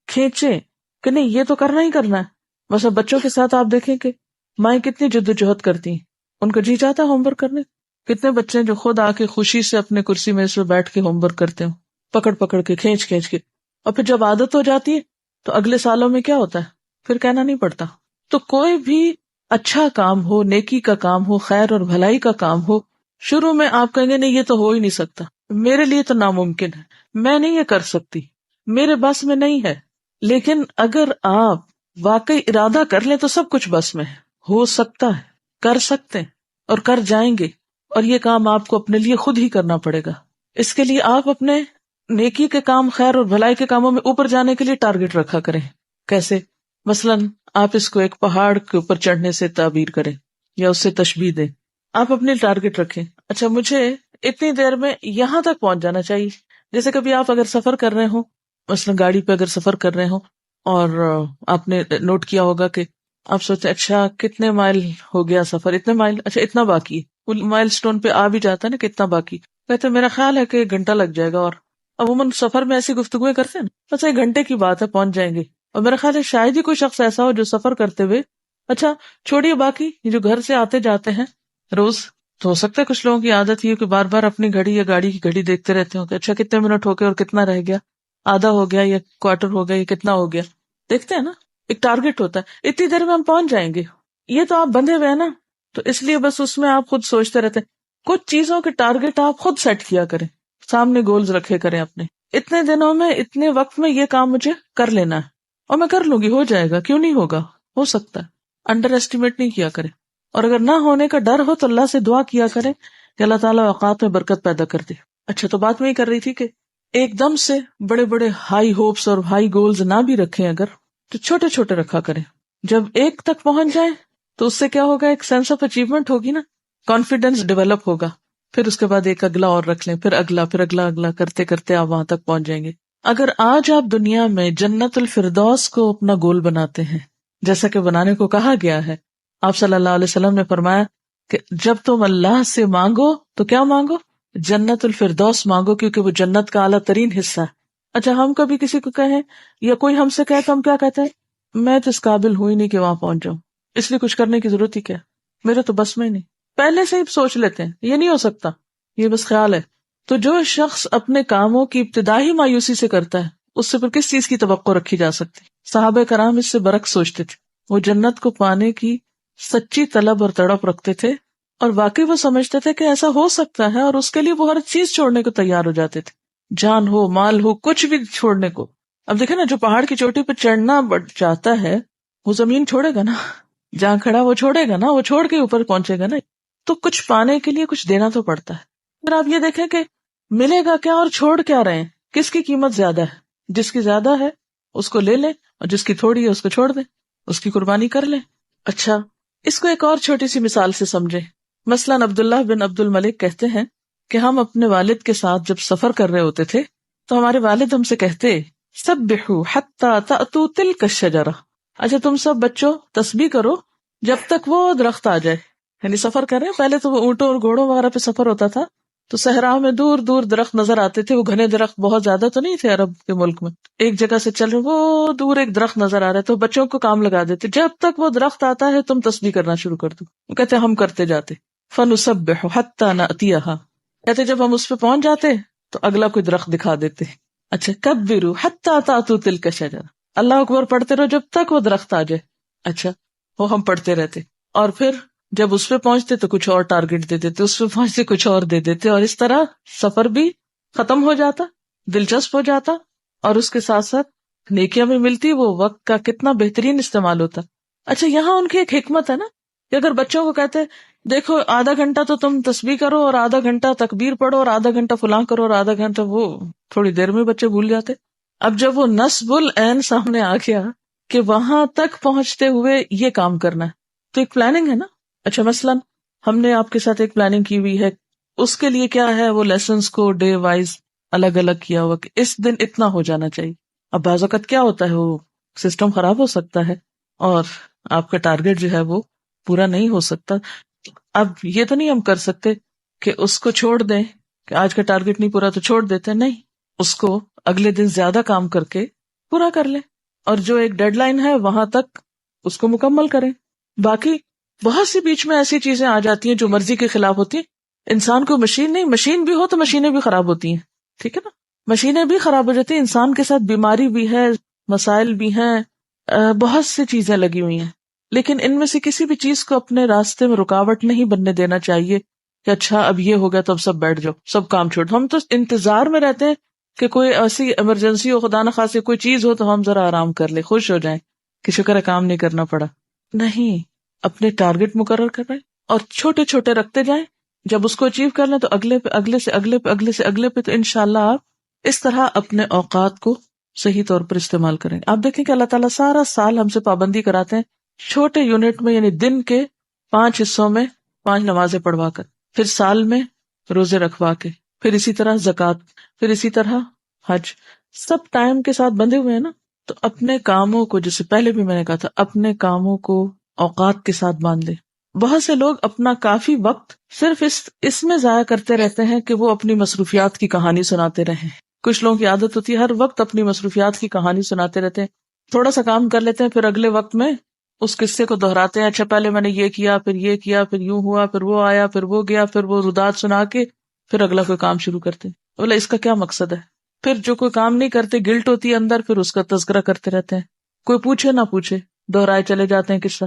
کھینچیں کہ نہیں یہ تو کرنا ہی کرنا ہے. بس اب بچوں کے ساتھ آپ دیکھیں کہ مائیں کتنی جدوجہد کرتی ہیں، ان کا جی چاہتا ہے ہوم ورک کرنے. کتنے بچے ہیں جو خود آ کے خوشی سے اپنے کرسی میں اس پہ بیٹھ کے ہوم ورک کرتے ہوں، پکڑ پکڑ کے، کھینچ کھینچ کے، اور پھر جب عادت ہو جاتی ہے تو اگلے سالوں میں کیا ہوتا ہے؟ پھر کہنا نہیں پڑتا. تو کوئی بھی اچھا کام ہو، نیکی کا کام ہو، خیر اور بھلائی کا کام ہو، شروع میں آپ کہیں گے نہیں یہ تو ہو ہی نہیں سکتا، میرے لیے تو ناممکن ہے، میں نہیں یہ کر سکتی، میرے بس میں نہیں ہے. لیکن اگر آپ واقعی ارادہ کر لیں تو سب کچھ بس میں ہے، ہو سکتا ہے، کر سکتے ہیں اور کر جائیں گے. اور یہ کام آپ کو اپنے لیے خود ہی کرنا پڑے گا. اس کے لیے آپ اپنے نیکی کے کام، خیر اور بھلائی کے کاموں میں اوپر جانے کے لیے ٹارگٹ رکھا کریں. کیسے؟ مثلاً آپ اس کو ایک پہاڑ کے اوپر چڑھنے سے تعبیر کریں یا اس سے تشبیہ دیں. آپ اپنے ٹارگٹ رکھیں، اچھا مجھے اتنی دیر میں یہاں تک پہنچ جانا چاہیے. جیسے کبھی آپ اگر سفر کر رہے ہوں مثلا گاڑی پہ اگر سفر کر رہے ہوں اور آپ نے نوٹ کیا ہوگا کہ آپ سوچتے اچھا کتنے مائل ہو گیا سفر، اتنے مائل، اچھا اتنا باقی ہے، وہ مائل سٹون پہ آ بھی جاتا ہے نا کتنا باقی، کہتے میرا خیال ہے کہ 1 گھنٹہ لگ جائے گا، اور عموماً سفر میں ایسی گفتگویں کرتے ہیں نا، بس 1 گھنٹے کی بات ہے پہنچ جائیں گے، اور میرا خیال ہے شاید ہی کوئی شخص ایسا ہو جو سفر کرتے ہوئے، اچھا چھوڑیے باقی یہ جو گھر سے آتے جاتے ہیں روز، تو ہو سکتا ہے کچھ لوگوں کی عادت یہ کہ بار بار اپنی گھڑی یا گاڑی کی گھڑی دیکھتے رہتے ہوں کہ اچھا کتنے منٹ ہو گئے اور کتنا رہ گیا، آدھا ہو گیا یا کوارٹر ہو گیا یا کتنا ہو گیا، دیکھتے ہیں نا، ایک ٹارگٹ ہوتا ہے اتنی دیر میں ہم پہنچ جائیں گے، یہ تو آپ بندھے ہوئے ہیں نا، تو اس لیے بس اس میں آپ خود سوچتے رہتے ہیں، کچھ چیزوں کے ٹارگٹ آپ خود سیٹ کیا کریں، سامنے گولز رکھے کریں اپنے، اتنے دنوں میں اتنے وقت میں یہ کام مجھے کر لینا ہے اور میں کر لوں گی، ہو جائے گا، کیوں نہیں ہوگا، ہو سکتا ہے، انڈر ایسٹیمیٹ نہیں کیا کرے، اور اگر نہ ہونے کا ڈر ہو تو اللہ سے دعا کیا کرے کہ اللہ تعالیٰ اوقات میں برکت پیدا کر دے۔ اچھا تو بات میں یہ کر رہی تھی کہ ایک دم سے بڑے بڑے ہائی ہوپس اور ہائی گولز نہ بھی رکھیں اگر، تو چھوٹے چھوٹے رکھا کریں، جب ایک تک پہنچ جائیں تو اس سے کیا ہوگا، ایک سینس آف اچیومنٹ ہوگی نا، کانفیڈینس ڈیولپ ہوگا، پھر اس کے بعد ایک اگلا اور رکھ لیں، پھر اگلا، پھر اگلا اگلا کرتے کرتے آپ وہاں تک پہنچ جائیں گے۔ اگر آج آپ دنیا میں جنت الفردوس کو اپنا گول بناتے ہیں جیسا کہ بنانے کو کہا گیا ہے، آپ صلی اللہ علیہ وسلم نے فرمایا کہ جب تم اللہ سے مانگو تو کیا مانگو، جنت الفردوس مانگو، کیونکہ وہ جنت کا اعلیٰ ترین حصہ ہے۔ اچھا ہم کبھی کسی کو کہیں یا کوئی ہم سے کہے تو ہم کیا کہتے ہیں، میں تو اس قابل ہوئی نہیں کہ وہاں پہنچ جاؤں، اس لیے کچھ کرنے کی ضرورت ہی کیا، میرے تو بس میں ہی نہیں، پہلے سے ہی سوچ لیتے ہیں یہ نہیں ہو سکتا، یہ بس خیال ہے۔ تو جو شخص اپنے کاموں کی ابتدائی مایوسی سے کرتا ہے اس سے پھر کس چیز کی توقع رکھی جا سکتی؟ صحابہ کرام اس سے برعکس سوچتے تھے، وہ جنت کو پانے کی سچی طلب اور تڑپ رکھتے تھے، اور واقعی وہ سمجھتے تھے کہ ایسا ہو سکتا ہے، اور اس کے لیے وہ ہر چیز چھوڑنے کو تیار ہو جاتے تھے، جان ہو مال ہو کچھ بھی چھوڑنے کو۔ اب دیکھیں نا جو پہاڑ کی چوٹی پہ چڑھنا چاہتا ہے وہ زمین چھوڑے گا نا، جہاں کھڑا وہ چھوڑے گا نا، وہ چھوڑ کے اوپر پہنچے گا نا، تو کچھ پانے کے لیے کچھ دینا تو پڑتا ہے۔ پھر آپ یہ دیکھیں کہ ملے گا کیا اور چھوڑ کیا رہے ہیں، کس کی قیمت زیادہ ہے، جس کی زیادہ ہے اس کو لے لیں، اور جس کی تھوڑی ہے اس کو چھوڑ دیں، اس کی قربانی کر لیں۔ اچھا اس کو ایک اور چھوٹی سی مثال سے سمجھیں، مثلاً عبداللہ بن عبد الملک کہتے ہیں کہ ہم اپنے والد کے ساتھ جب سفر کر رہے ہوتے تھے تو ہمارے والد ہم سے کہتے سبحوا حتی تأتوا تلک الشجرہ، اچھا تم سب بچوں تسبیح کرو جب تک وہ درخت آ جائے، یعنی سفر کر رہے ہیں، پہلے تو وہ اونٹوں اور گھوڑوں وغیرہ پہ سفر ہوتا تھا تو صحرا میں دور دور درخت نظر آتے تھے، وہ گھنے درخت بہت زیادہ تو نہیں تھے عرب کے ملک میں، ایک جگہ سے چل رہے وہ دور ایک درخت نظر آ رہا ہے تو بچوں کو کام لگا دیتے جب تک وہ درخت آتا ہے تم تسبیح کرنا شروع کر دو، وہ کہتے ہم کرتے جاتے، فنسبح حتی نأتیہا، کہتے جب ہم اس پہ پہنچ جاتے تو اگلا کوئی درخت دکھا دیتے، اچھا کبروا حتی تأتوا تلک الشجرہ، اللہ اکبر پڑھتے رہو جب تک وہ درخت آ جائے، اچھا وہ ہم پڑھتے رہتے، اور پھر جب اس پہ پہنچتے تو کچھ اور ٹارگٹ دے دیتے، اس پہ پہنچتے کچھ اور دے دیتے، اور اس طرح سفر بھی ختم ہو جاتا، دلچسپ ہو جاتا، اور اس کے ساتھ ساتھ نیکیاں بھی ملتی، وہ وقت کا کتنا بہترین استعمال ہوتا۔ اچھا یہاں ان کی ایک حکمت ہے نا کہ اگر بچوں کو کہتے دیکھو آدھا گھنٹہ تو تم تسبیح کرو اور آدھا گھنٹہ تکبیر پڑھو اور آدھا گھنٹہ فلاں کرو اور آدھا گھنٹہ وہ، تھوڑی دیر میں بچے بھول جاتے۔ اب جب وہ نصب العین سامنے آ گیا کہ وہاں تک پہنچتے ہوئے یہ کام کرنا ہے تو ایک پلاننگ ہے نا۔ اچھا مثلاً ہم نے آپ کے ساتھ ایک پلاننگ کی ہوئی ہے، اس کے لیے کیا ہے، وہ لیسنس کو ڈے وائز الگ الگ کیا ہوا کہ اس دن اتنا ہو جانا چاہیے۔ اب بعض اوقات کیا ہوتا ہے وہ سسٹم خراب ہو سکتا ہے اور آپ کا ٹارگٹ جو ہے وہ پورا نہیں ہو سکتا۔ اب یہ تو نہیں ہم کر سکتے کہ اس کو چھوڑ دیں کہ آج کا ٹارگٹ نہیں پورا تو چھوڑ دیتے، نہیں، اس کو اگلے دن زیادہ کام کر کے پورا کر لیں، اور جو ایک ڈیڈ لائن ہے وہاں تک اس کو مکمل کریں۔ باقی بہت سی بیچ میں ایسی چیزیں آ جاتی ہیں جو مرضی کے خلاف ہوتی ہیں، انسان کو مشین نہیں، مشین بھی ہو تو مشینیں بھی خراب ہوتی ہیں، ٹھیک ہے نا، مشینیں بھی خراب ہو جاتی ہیں، انسان کے ساتھ بیماری بھی ہے، مسائل بھی ہیں، بہت سی چیزیں لگی ہوئی ہیں، لیکن ان میں سے کسی بھی چیز کو اپنے راستے میں رکاوٹ نہیں بننے دینا چاہیے کہ اچھا اب یہ ہو گیا تو اب سب بیٹھ جاؤ، سب کام چھوڑ۔ ہم تو انتظار میں رہتے ہیں کہ کوئی ایسی ایمرجنسی ہو، خدا نخواستہ کوئی چیز ہو تو ہم ذرا آرام کر لیں، خوش ہو جائیں کہ شکر ہے کام نہیں کرنا پڑا۔ نہیں، اپنے ٹارگٹ مقرر کر رہے اور چھوٹے چھوٹے رکھتے جائیں، جب اس کو اچیو کر لیں تو اگلے پہ، اگلے سے اگلے پہ، اگلے سے اگلے پہ، تو انشاءاللہ آپ اس طرح اپنے اوقات کو صحیح طور پر استعمال کریں۔ آپ دیکھیں کہ اللہ تعالیٰ سارا سال ہم سے پابندی کراتے ہیں چھوٹے یونٹ میں، یعنی دن کے 5 حصوں میں 5 نمازیں پڑھوا کر، پھر سال میں روزے رکھوا کے، پھر اسی طرح زکوٰۃ، پھر اسی طرح حج، سب ٹائم کے ساتھ بندھے ہوئے ہیں نا. تو اپنے کاموں کو، جسے پہلے بھی میں نے کہا تھا، اپنے کاموں کو اوقات کے ساتھ باندھ لے. بہت سے لوگ اپنا کافی وقت صرف اس میں ضائع کرتے رہتے ہیں کہ وہ اپنی مصروفیات کی کہانی سناتے رہیں. کچھ لوگوں کی عادت ہوتی ہے ہر وقت اپنی مصروفیات کی کہانی سناتے رہتے ہیں. تھوڑا سا کام کر لیتے ہیں، پھر اگلے وقت میں اس قصے کو دہراتے ہیں. اچھا پہلے میں نے یہ کیا، پھر یہ کیا، پھر یوں ہوا، پھر وہ آیا، پھر وہ گیا، پھر وہ رودات سنا کے پھر اگلا کوئی کام شروع کرتے ہیں. بولا اس کا کیا مقصد ہے؟ پھر جو کوئی کام نہیں کرتے، گلٹ ہوتی ہے اندر، پھر اس کا تذکرہ کرتے رہتے ہیں. کوئی پوچھے نہ پوچھے دہرائے چلے جاتے ہیں قصہ.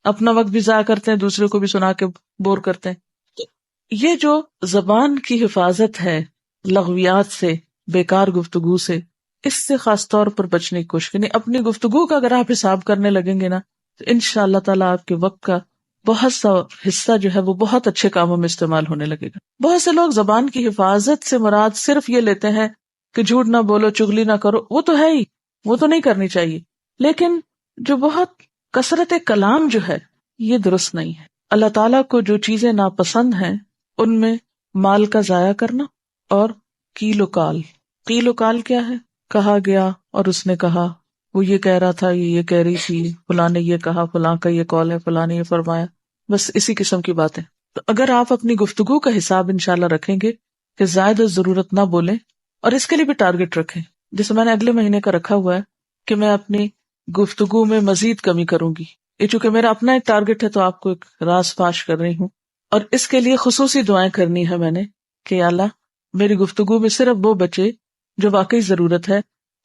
اپنا وقت بھی ضائع کرتے ہیں، دوسرے کو بھی سنا کے بور کرتے ہیں. تو یہ جو زبان کی حفاظت ہے لغویات سے، بیکار گفتگو سے، اس سے خاص طور پر بچنے کی کوشش کریں. اپنی گفتگو کا اگر آپ حساب کرنے لگیں گے نا تو انشاءاللہ تعالیٰ آپ کے وقت کا بہت سا حصہ جو ہے وہ بہت اچھے کاموں میں استعمال ہونے لگے گا. بہت سے لوگ زبان کی حفاظت سے مراد صرف یہ لیتے ہیں کہ جھوٹ نہ بولو، چغلی نہ کرو. وہ تو ہے ہی، وہ تو نہیں کرنی چاہیے، لیکن جو بہت کثرت کلام جو ہے یہ درست نہیں ہے. اللہ تعالیٰ کو جو چیزیں ناپسند ہیں ان میں مال کا ضائع کرنا اور قیل و قال. قیل و قال کیا ہے؟ کہا گیا اور اس نے کہا، وہ یہ کہہ رہا تھا، یہ کہہ رہی تھی، فلاں نے یہ کہا، فلاں کا یہ قول ہے، فلاں نے یہ فرمایا، بس اسی قسم کی باتیں. تو اگر آپ اپنی گفتگو کا حساب انشاءاللہ رکھیں گے کہ زائد ضرورت نہ بولیں، اور اس کے لیے بھی ٹارگٹ رکھیں. جیسے میں نے اگلے مہینے کا رکھا ہوا ہے کہ میں اپنی گفتگو میں مزید کمی کروں گی. یہ چونکہ میرا اپنا ایک ٹارگٹ ہے تو آپ کو ایک راز فاش کر رہی ہوں، اور اس کے لیے خصوصی دعائیں کرنی ہے میں نے کہ یا اللہ میری گفتگو میں صرف وہ بچے جو واقعی ضرورت ہے،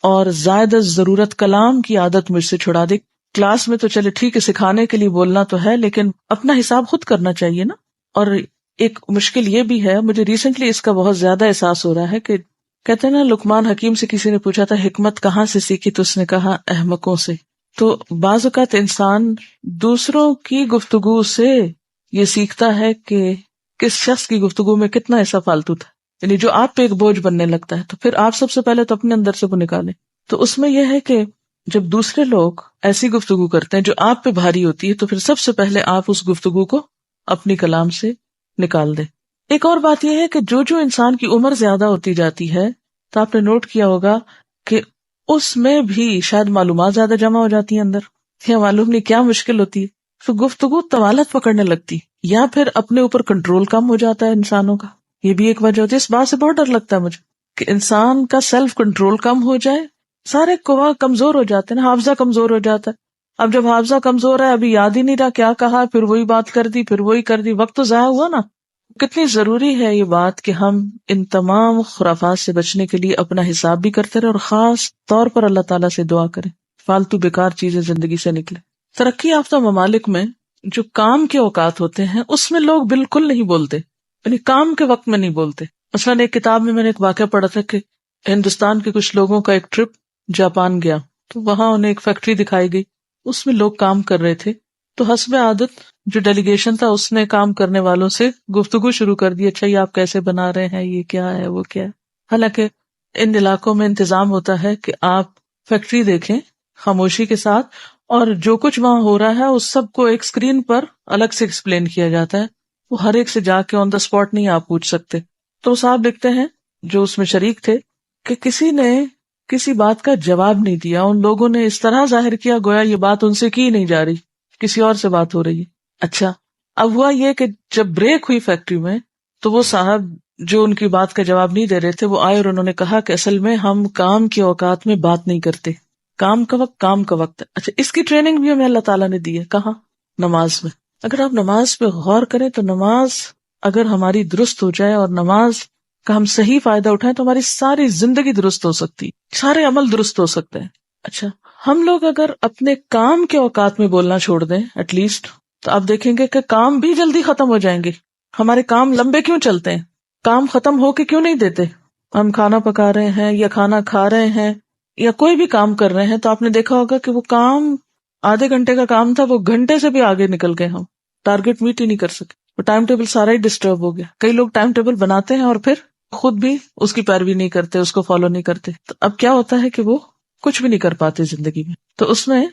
اور زائد ضرورت کلام کی عادت مجھ سے چھڑا دے. کلاس میں تو چلے ٹھیک ہے، سکھانے کے لیے بولنا تو ہے، لیکن اپنا حساب خود کرنا چاہیے نا. اور ایک مشکل یہ بھی ہے، مجھے ریسنٹلی اس کا بہت زیادہ احساس ہو رہا ہے کہ کہتے ہیں نا لقمان حکیم سے کسی نے پوچھا تھا حکمت کہاں سے سیکھی، تو اس نے کہا احمقوں سے. تو بعض اوقات انسان دوسروں کی گفتگو سے یہ سیکھتا ہے کہ کس شخص کی گفتگو میں کتنا ایسا فالتو تھا، یعنی جو آپ پہ ایک بوجھ بننے لگتا ہے. تو پھر آپ سب سے پہلے تو اپنے اندر سے وہ نکالیں. تو اس میں یہ ہے کہ جب دوسرے لوگ ایسی گفتگو کرتے ہیں جو آپ پہ بھاری ہوتی ہے، تو پھر سب سے پہلے آپ اس گفتگو کو اپنی کلام سے نکال دیں. ایک اور بات یہ ہے کہ جو انسان کی عمر زیادہ ہوتی جاتی ہے، تو آپ نے نوٹ کیا ہوگا کہ اس میں بھی شاید معلومات زیادہ جمع ہو جاتی ہیں اندر، یا معلوم نہیں کیا مشکل ہوتی ہے، تو گفتگو طوالت پکڑنے لگتی، یا پھر اپنے اوپر کنٹرول کم ہو جاتا ہے انسانوں کا. یہ بھی ایک وجہ ہوتی ہے. اس بات سے بہت ڈر لگتا ہے مجھے کہ انسان کا سیلف کنٹرول کم ہو جائے. سارے قوا کمزور ہو جاتے ہیں نا، حافظہ کمزور ہو جاتا ہے. اب جب حافظہ کمزور ہے، ابھی یاد ہی نہیں رہا کیا کہا، پھر وہی بات کر دی، پھر وہی کر دی، وقت تو ضائع ہوا نا. کتنی ضروری ہے یہ بات کہ ہم ان تمام خرافات سے بچنے کے لیے اپنا حساب بھی کرتے رہے، اور خاص طور پر اللہ تعالیٰ سے دعا کریں فالتو بیکار چیزیں زندگی سے نکلے. ترقی یافتہ ممالک میں جو کام کے اوقات ہوتے ہیں اس میں لوگ بالکل نہیں بولتے، یعنی کام کے وقت میں نہیں بولتے. مثلاً ایک کتاب میں نے ایک واقعہ پڑھا تھا کہ ہندوستان کے کچھ لوگوں کا ایک ٹرپ جاپان گیا، تو وہاں انہیں ایک فیکٹری دکھائی گئی، اس میں لوگ کام کر رہے تھے. تو حسب عادت جو ڈیلیگیشن تھا اس نے کام کرنے والوں سے گفتگو شروع کر دی، اچھا یہ آپ کیسے بنا رہے ہیں، یہ کیا ہے، وہ کیا ہے. حالانکہ ان علاقوں میں انتظام ہوتا ہے کہ آپ فیکٹری دیکھیں خاموشی کے ساتھ، اور جو کچھ وہاں ہو رہا ہے اس سب کو ایک اسکرین پر الگ سے ایکسپلین کیا جاتا ہے. وہ ہر ایک سے جا کے آن دا اسپاٹ نہیں آپ پوچھ سکتے. تو صاحب لکھتے ہیں جو اس میں شریک تھے کہ کسی نے کسی بات کا جواب نہیں دیا. ان لوگوں نے اس طرح ظاہر کیا گویا یہ بات ان سے کی نہیں جا رہی، کسی اور سے بات ہو رہی ہے. اچھا اب ہوا یہ کہ جب بریک ہوئی فیکٹری میں تو وہ صاحب جو ان کی بات کا جواب نہیں دے رہے تھے وہ آئے اور انہوں نے کہا کہ اصل میں ہم کام کے اوقات میں بات نہیں کرتے، کام کا وقت کام کا وقت ہے. اچھا اس کی ٹریننگ بھی ہمیں اللہ تعالیٰ نے دی ہے، کہاں؟ نماز میں. اگر آپ نماز پہ غور کریں تو نماز اگر ہماری درست ہو جائے اور نماز کا ہم صحیح فائدہ اٹھائیں تو ہماری ساری زندگی درست ہو سکتی، سارے عمل درست ہو سکتے ہیں. اچھا ہم لوگ اگر اپنے کام کے اوقات میں بولنا چھوڑ دیں ایٹ لیسٹ، تو آپ دیکھیں گے کہ کام بھی جلدی ختم ہو جائیں گے. ہمارے کام لمبے کیوں چلتے ہیں؟ کام ختم ہو کے کیوں نہیں دیتے؟ ہم کھانا پکا رہے ہیں یا کھانا کھا رہے ہیں یا کوئی بھی کام کر رہے ہیں تو آپ نے دیکھا ہوگا کہ وہ کام آدھے گھنٹے کا کام تھا، وہ گھنٹے سے بھی آگے نکل گئے، ہم ٹارگٹ میٹ ہی نہیں کر سکے. وہ ٹائم ٹیبل سارا ہی ڈسٹرب ہو گیا. کئی لوگ ٹائم ٹیبل بناتے ہیں اور پھر خود بھی اس کی پیروی نہیں کرتے، اس کو فالو نہیں کرتے. تو اب کیا ہوتا ہے کہ وہ کچھ بھی نہیں کر پاتے زندگی میں. تو اس میں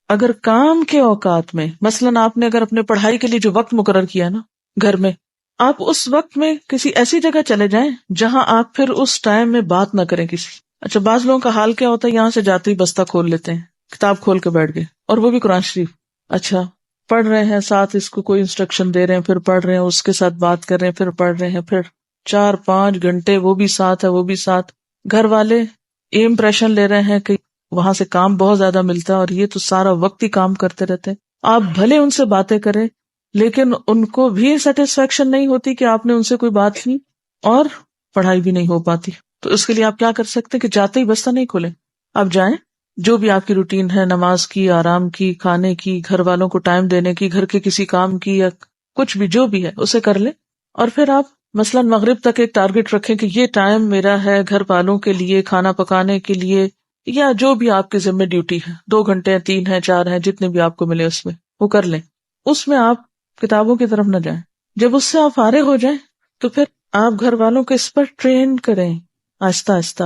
اگر کام کے اوقات میں مثلاً آپ نے اگر اپنے پڑھائی کے لیے جو وقت مقرر کیا نا گھر میں، آپ اس وقت میں کسی ایسی جگہ چلے جائیں جہاں آپ پھر اس ٹائم میں بات نہ کریں کسی. اچھا، بعض لوگوں کا حال کیا ہوتا ہے، یہاں سے جاتے ہی بستہ کھول لیتے ہیں، کتاب کھول کے بیٹھ گئے، اور وہ بھی قرآن شریف. اچھا، پڑھ رہے ہیں، ساتھ اس کو کوئی انسٹرکشن دے رہے ہیں، پھر پڑھ رہے ہیں، اس کے ساتھ بات کر رہے ہیں، پھر پڑھ رہے ہیں، پھر 4-5 گھنٹے وہ بھی ساتھ ہے، وہ بھی ساتھ. گھر والے یہ امپریشن لے رہے ہیں کہ وہاں سے کام بہت زیادہ ملتا ہے، اور یہ تو سارا وقت ہی کام کرتے رہتے ہیں. آپ بھلے ان سے باتیں کریں، لیکن ان کو بھی سیٹسفیکشن نہیں ہوتی کہ آپ نے ان سے کوئی بات کی، اور پڑھائی بھی نہیں ہو پاتی. تو اس کے لیے آپ کیا کر سکتے ہیں کہ جاتے ہی بستہ نہیں کھولیں، آپ جائیں، جو بھی آپ کی روٹین ہے، نماز کی، آرام کی، کھانے کی، گھر والوں کو ٹائم دینے کی، گھر کے کسی کام کی، یا کچھ بھی جو بھی ہے اسے کر لیں. اور پھر آپ مثلاً مغرب تک ایک ٹارگٹ رکھیں کہ یہ ٹائم میرا ہے گھر والوں کے لیے، کھانا پکانے کے لیے، یا جو بھی آپ کے ذمہ ڈیوٹی ہے، 2 گھنٹے ہیں، 3 ہیں، 4 ہیں، جتنے بھی آپ کو ملے اس میں وہ کر لیں. اس میں آپ کتابوں کی طرف نہ جائیں. جب اس سے آپ فارغ ہو جائیں تو پھر آپ گھر والوں کو اس پر ٹرین کریں آہستہ آہستہ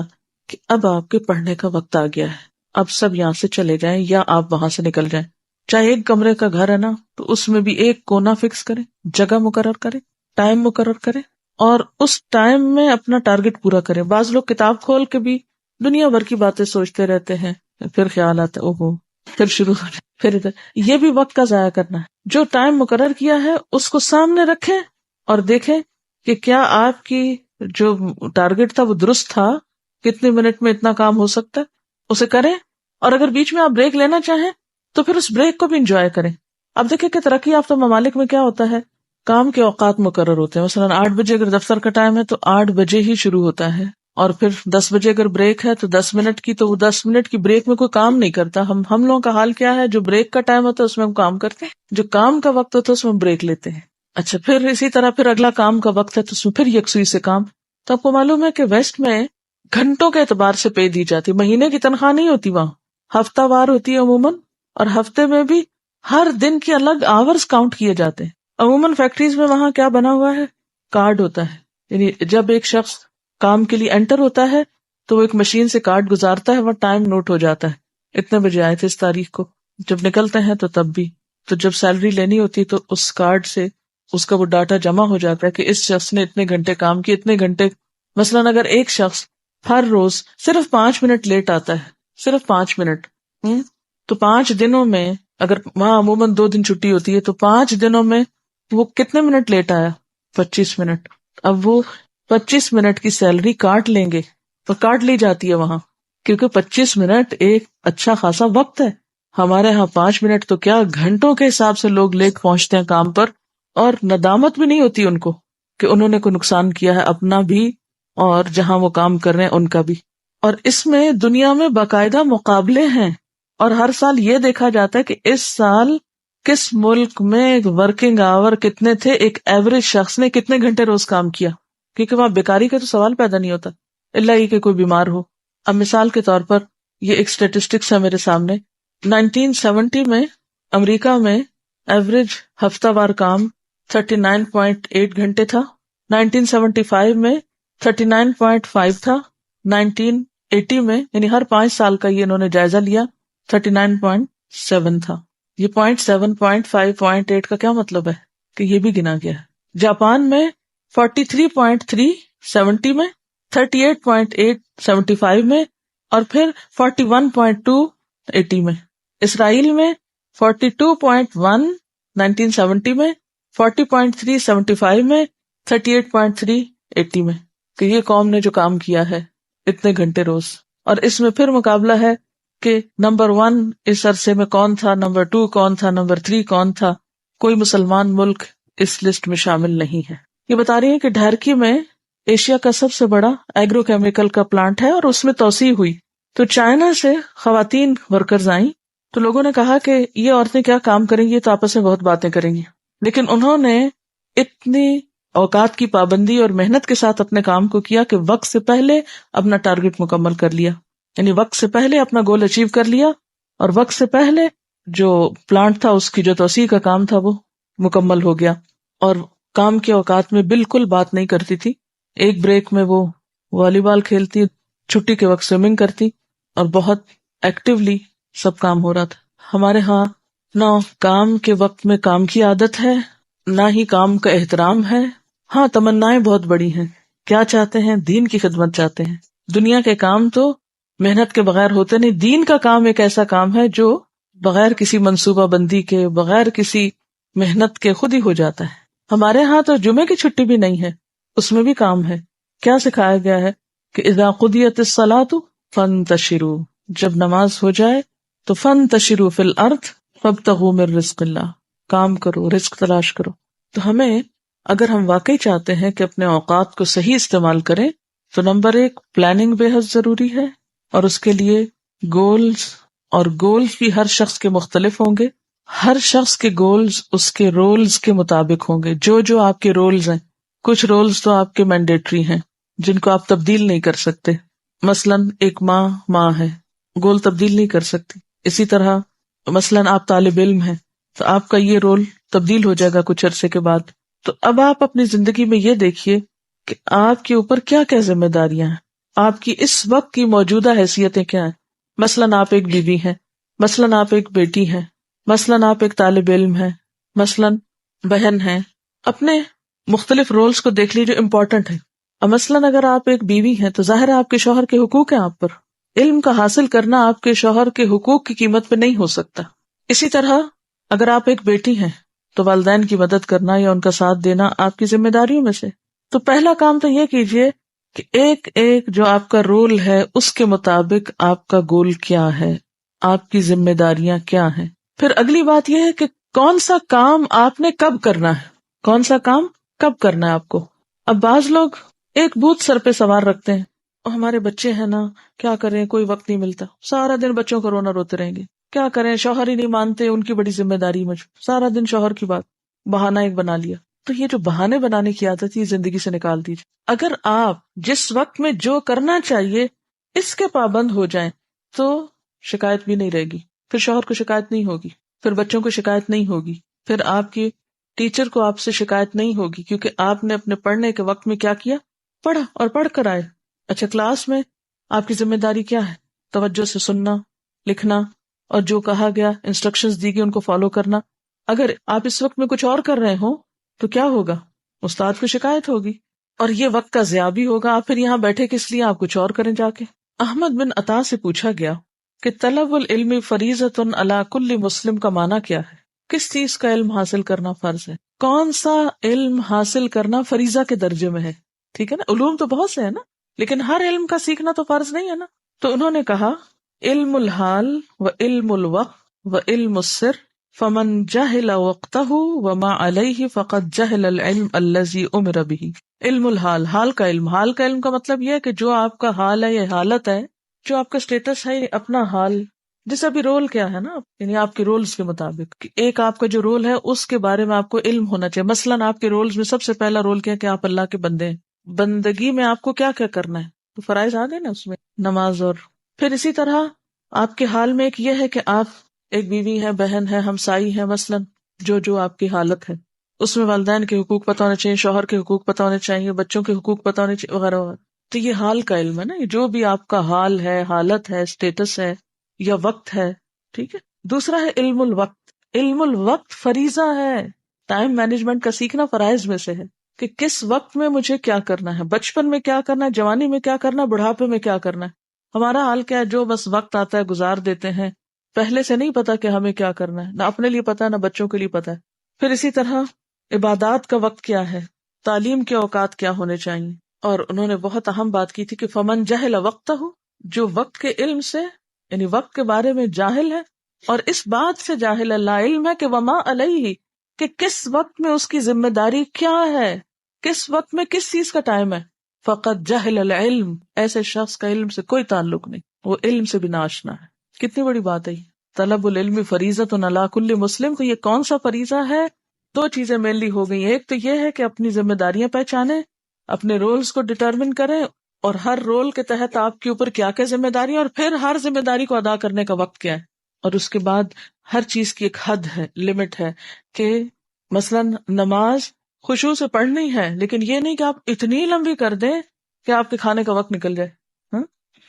کہ اب آپ کے پڑھنے کا وقت آ گیا ہے، اب سب یہاں سے چلے جائیں یا آپ وہاں سے نکل جائیں. چاہے ایک کمرے کا گھر ہے نا، تو اس میں بھی ایک کونا فکس کریں، جگہ مقرر کریں، ٹائم مقرر کریں، اور اس ٹائم میں اپنا ٹارگٹ پورا کریں. بعض لوگ کتاب کھول کے بھی دنیا بھر کی باتیں سوچتے رہتے ہیں، پھر خیال آتا ہے اوہو، پھر شروع ہو جائے، پھر ادھر. یہ بھی وقت کا ضائع کرنا ہے. جو ٹائم مقرر کیا ہے اس کو سامنے رکھیں اور دیکھیں کہ کیا آپ کی جو ٹارگٹ تھا وہ درست تھا، کتنے منٹ میں اتنا کام ہو سکتا ہے، اسے کریں. اور اگر بیچ میں آپ بریک لینا چاہیں تو پھر اس بریک کو بھی انجوائے کریں. اب دیکھیں کہ ترقی یافتہ ممالک میں کیا ہوتا ہے، کام کے اوقات مقرر ہوتے ہیں. مثلاً 8 بجے اگر دفتر کا ٹائم ہے تو 8 بجے ہی شروع ہوتا ہے، اور پھر 10 بجے اگر بریک ہے تو 10 منٹ کی، تو وہ 10 منٹ کی بریک میں کوئی کام نہیں کرتا. ہم لوگوں کا حال کیا ہے، جو بریک کا ٹائم ہوتا ہے اس میں ہم کام کرتے ہیں، جو کام کا وقت ہوتا ہے اس میں ہم بریک لیتے ہیں. اچھا، پھر اسی طرح پھر اگلا کام کا وقت ہے تو اس میں پھر یکسوئی سے کام. تو آپ کو معلوم ہے کہ ویسٹ میں گھنٹوں کے اعتبار سے پے دی جاتی، مہینے کی تنخواہ نہیں ہوتی، وہاں ہفتہ وار ہوتی ہے عموماً، اور ہفتے میں بھی ہر دن کے الگ آورز کاؤنٹ کیے جاتے ہیں. عموماً فیکٹریز میں وہاں کیا بنا ہوا ہے، کارڈ ہوتا ہے، یعنی جب ایک شخص کام کے لیے انٹر ہوتا ہے تو وہ ایک مشین سے کارڈ گزارتا ہے، وہ ٹائم نوٹ ہو جاتا ہے، اتنے بجے آئے تھے اس تاریخ کو. جب نکلتے ہیں تو تب بھی، تو جب سیلری لینی ہوتی تو اس کارڈ سے اس کا وہ ڈاٹا جمع ہو جاتا ہے کہ اس شخص نے اتنے گھنٹے کام کیے، اتنے گھنٹے. مثلاً اگر ایک شخص ہر روز صرف 5 منٹ لیٹ آتا ہے، صرف 5 منٹ، تو 5 دنوں میں، اگر وہاں عموماً 2 دن چھٹی ہوتی ہے، تو 5 دنوں میں وہ کتنے منٹ لیٹ آیا، 25 منٹ. اب وہ 25 منٹ کی سیلری کاٹ لیں گے، اور کاٹ لی جاتی ہے وہاں، کیونکہ 25 منٹ ایک اچھا خاصا وقت ہے. ہمارے ہاں 5 منٹ تو کیا، گھنٹوں کے حساب سے لوگ لیٹ پہنچتے ہیں کام پر، اور ندامت بھی نہیں ہوتی ان کو کہ انہوں نے کوئی نقصان کیا ہے اپنا بھی، اور جہاں وہ کام کر رہے ہیں ان کا بھی. اور اس میں دنیا میں باقاعدہ مقابلے ہیں، اور ہر سال یہ دیکھا جاتا ہے کہ اس سال کس ملک میں ورکنگ آور کتنے تھے، ایک ایوریج شخص نے کتنے گھنٹے روز کام کیا، کیونکہ وہاں بیکاری کا تو سوال پیدا نہیں ہوتا الا یہ کہ کوئی بیمار ہو. اب مثال کے طور پر یہ ایک اسٹیٹسٹکس ہے میرے سامنے، 1970 میں امریکہ میں ایوریج ہفتہ وار کام 39.8 گھنٹے تھا، 1975 میں 39.5 تھا، 1980 میں، یعنی ہر 5 سال کا یہ انہوں نے جائزہ لیا، 39.7 تھا. یہ 0.7 0.5 0.8 کا کیا مطلب ہے کہ یہ بھی گنا گیا ہے. جاپان میں 43.3 70 میں، 38.8 75 میں، اور پھر 41.2 80 میں. اسرائیل میں 42.1 1970 میں، 40.3 75 میں، 38.3 80 میں. کہ یہ قوم نے جو کام کیا ہے اتنے گھنٹے روز. اور اس میں پھر مقابلہ ہے کہ نمبر 1 اس عرصے میں کون تھا، نمبر 2 کون تھا، نمبر 3 کون تھا. کوئی مسلمان ملک اس لسٹ میں شامل نہیں ہے. یہ بتا رہی ہے کہ ڈھارکی میں ایشیا کا سب سے بڑا ایگرو کیمیکل کا پلانٹ ہے، اور اس میں توسیع ہوئی تو چائنا سے خواتین ورکرز آئیں، تو لوگوں نے کہا کہ یہ عورتیں کیا کام کریں گی، تو آپس میں بہت باتیں کریں گی. لیکن انہوں نے اتنی اوقات کی پابندی اور محنت کے ساتھ اپنے کام کو کیا کہ وقت سے پہلے اپنا ٹارگٹ مکمل کر لیا، یعنی وقت سے پہلے اپنا گول اچیو کر لیا، اور وقت سے پہلے جو پلانٹ تھا اس کی جو توسیع کا کام تھا وہ مکمل ہو گیا. اور کام کے اوقات میں بالکل بات نہیں کرتی تھی، ایک بریک میں وہ والی بال کھیلتی، چھٹی کے وقت سوئمنگ کرتی، اور بہت ایکٹیولی سب کام ہو رہا تھا. ہمارے ہاں نہ کام کے وقت میں کام کی عادت ہے، نہ ہی کام کا احترام ہے. ہاں تمنائیں بہت بڑی ہیں، کیا چاہتے ہیں، دین کی خدمت چاہتے ہیں. دنیا کے کام تو محنت کے بغیر ہوتے نہیں. دین کا کام ایک ایسا کام ہے جو بغیر کسی منصوبہ بندی کے، بغیر کسی محنت کے خود ہی ہو جاتا ہے. ہمارے ہاں تو جمعے کی چھٹی بھی نہیں ہے، اس میں بھی کام ہے. کیا سکھایا گیا ہے کہ اذا قضیت الصلاۃ فانتشروا، جب نماز ہو جائے تو فانتشروا فی الارض فابتغوا من رزق اللہ، کام کرو، رزق تلاش کرو. تو ہمیں اگر ہم واقعی چاہتے ہیں کہ اپنے اوقات کو صحیح استعمال کریں تو نمبر 1 پلاننگ بے حد ضروری ہے، اور اس کے لیے گولز، اور گولز بھی ہر شخص کے مختلف ہوں گے. ہر شخص کے گولز اس کے رولز کے مطابق ہوں گے. جو آپ کے رولز ہیں، کچھ رولز تو آپ کے مینڈیٹری ہیں جن کو آپ تبدیل نہیں کر سکتے. مثلاً ایک ماں ہے، گول تبدیل نہیں کر سکتی. اسی طرح مثلاً آپ طالب علم ہیں تو آپ کا یہ رول تبدیل ہو جائے گا کچھ عرصے کے بعد. تو اب آپ اپنی زندگی میں یہ دیکھیے کہ آپ کے اوپر کیا کیا ذمہ داریاں ہیں، آپ کی اس وقت کی موجودہ حیثیتیں کیا ہیں. مثلاً آپ ایک بیوی ہیں، مثلاً آپ ایک بیٹی ہیں، مثلاً آپ ایک طالب علم ہیں، مثلاً بہن ہیں. اپنے مختلف رولز کو دیکھ لیجیے امپورٹنٹ ہے. اب مثلاً اگر آپ ایک بیوی ہیں تو ظاہر ہے آپ کے شوہر کے حقوق ہیں آپ پر. علم کا حاصل کرنا آپ کے شوہر کے حقوق کی قیمت پہ نہیں ہو سکتا. اسی طرح اگر آپ ایک بیٹی ہیں تو والدین کی مدد کرنا یا ان کا ساتھ دینا آپ کی ذمہ داریوں میں سے. تو پہلا کام تو یہ کیجئے کہ ایک جو آپ کا رول ہے اس کے مطابق آپ کا گول کیا ہے، آپ کی ذمہ داریاں کیا ہیں. پھر اگلی بات یہ ہے کہ کون سا کام آپ نے کب کرنا ہے، کون سا کام کب کرنا ہے آپ کو. اب بعض لوگ ایک بوجھ سر پہ سوار رکھتے ہیں، اور ہمارے بچے ہیں نا، کیا کریں، کوئی وقت نہیں ملتا، سارا دن بچوں کو رونا روتے رہیں گے، کیا کریں، شوہر ہی نہیں مانتے، ان کی بڑی ذمہ داری مجھ، سارا دن شوہر کی بات، بہانہ ایک بنا لیا. تو یہ جو بہانے بنانے کی عادت ہے یہ زندگی سے نکال دیجیے. اگر آپ جس وقت میں جو کرنا چاہیے اس کے پابند ہو جائیں تو شکایت بھی نہیں رہے گی، پھر شوہر کو شکایت نہیں ہوگی، پھر بچوں کو شکایت نہیں ہوگی، پھر آپ کی ٹیچر کو آپ سے شکایت نہیں ہوگی، کیونکہ آپ نے اپنے پڑھنے کے وقت میں کیا کیا، پڑھا اور پڑھ کر آئے. اچھا، کلاس میں آپ کی ذمہ داری کیا ہے، توجہ سے سننا، لکھنا، اور جو کہا گیا انسٹرکشنز دی گئی ان کو فالو کرنا. اگر آپ اس وقت میں کچھ اور کر رہے ہوں تو کیا ہوگا، استاد کو شکایت ہوگی اور یہ وقت کا ضیاع بھی ہوگا. آپ پھر یہاں بیٹھے کس لیے، آپ کچھ اور کریں جا کے. احمد بن عطا سے پوچھا گیا کہ طلب العلم فریضۃ علی کل مسلم کا معنی کیا ہے، کس چیز کا علم حاصل کرنا فرض ہے، کون سا علم حاصل کرنا فریضہ کے درجے میں ہے. ٹھیک ہے نا، علوم تو بہت سے ہیں نا، لیکن ہر علم کا سیکھنا تو فرض نہیں ہے نا. تو انہوں نے کہا علم الحال و علم الوقت و علم السر فمن جہل وقتہ وما علیہ فقد جہل العلم الذی امر به. علم الحال، حال کا علم. حال کا علم کا مطلب یہ ہے کہ جو آپ کا حال ہے، یہ حالت ہے، جو آپ کا سٹیٹس ہے، یہ اپنا حال، جیسے ابھی رول کیا ہے نا، یعنی آپ کے رولز کے مطابق ایک آپ کا جو رول ہے اس کے بارے میں آپ کو علم ہونا چاہیے. مثلاً آپ کے رولز میں سب سے پہلا رول کیا ہے کہ آپ اللہ کے بندے ہیں. بندگی میں آپ کو کیا کیا کرنا ہے، تو فرائض آ گئے نا اس میں، نماز. اور پھر اسی طرح آپ کے حال میں ایک یہ ہے کہ آپ ایک بیوی ہے، بہن ہے، ہمسائی ہے. مثلاً جو آپ کی حالت ہے اس میں والدین کے حقوق پتہ ہونے چاہیے، شوہر کے حقوق پتہ ہونے چاہیے، بچوں کے حقوق پتہ ہونے چاہیے، وغیرہ وغیرہ. تو یہ حال کا علم ہے نا، یہ جو بھی آپ کا حال ہے، حالت ہے، اسٹیٹس ہے یا وقت ہے. ٹھیک ہے. دوسرا ہے علم الوقت. علم الوقت فریضہ ہے، ٹائم مینجمنٹ کا سیکھنا فرائض میں سے ہے کہ کس وقت میں مجھے کیا کرنا ہے، بچپن میں کیا کرنا ہے، جوانی میں کیا کرنا ہے، بڑھاپے میں کیا کرنا ہے. ہمارا حال کیا ہے، جو بس وقت آتا ہے گزار دیتے ہیں، پہلے سے نہیں پتا کہ ہمیں کیا کرنا ہے، نہ اپنے لیے پتا ہے نہ بچوں کے لیے پتا ہے. پھر اسی طرح عبادات کا وقت کیا ہے، تعلیم کے اوقات کیا ہونے چاہیے. اور انہوں نے بہت اہم بات کی تھی کہ فمن جہل وقتہ، جو وقت کے علم سے، یعنی وقت کے بارے میں جاہل ہے اور اس بات سے جاہل اللہ علم ہے کہ وما علیہ، کہ کس وقت میں اس کی ذمہ داری کیا ہے، کس وقت میں کس چیز کا ٹائم ہے، فقط جہل العلم، ایسے شخص کا علم سے کوئی تعلق نہیں، وہ علم سے بھی ناشنا ہے. کتنی بڑی بات ہے یہ. طلب العلم فریضۃ علی کل مسلم. تو یہ کون سا فریضہ ہے؟ دو چیزیں مینلی ہو گئی. ایک تو یہ ہے کہ اپنی ذمہ داریاں پہچانیں، اپنے رولز کو ڈٹرمن کریں، اور ہر رول کے تحت آپ کے اوپر کیا کیا ذمہ داری، اور پھر ہر ذمہ داری کو ادا کرنے کا وقت کیا ہے. اور اس کے بعد ہر چیز کی ایک حد ہے، لمٹ ہے، کہ مثلاً نماز خشوع سے پڑھنی ہے، لیکن یہ نہیں کہ آپ اتنی لمبی کر دیں کہ آپ کے کھانے کا وقت نکل جائے.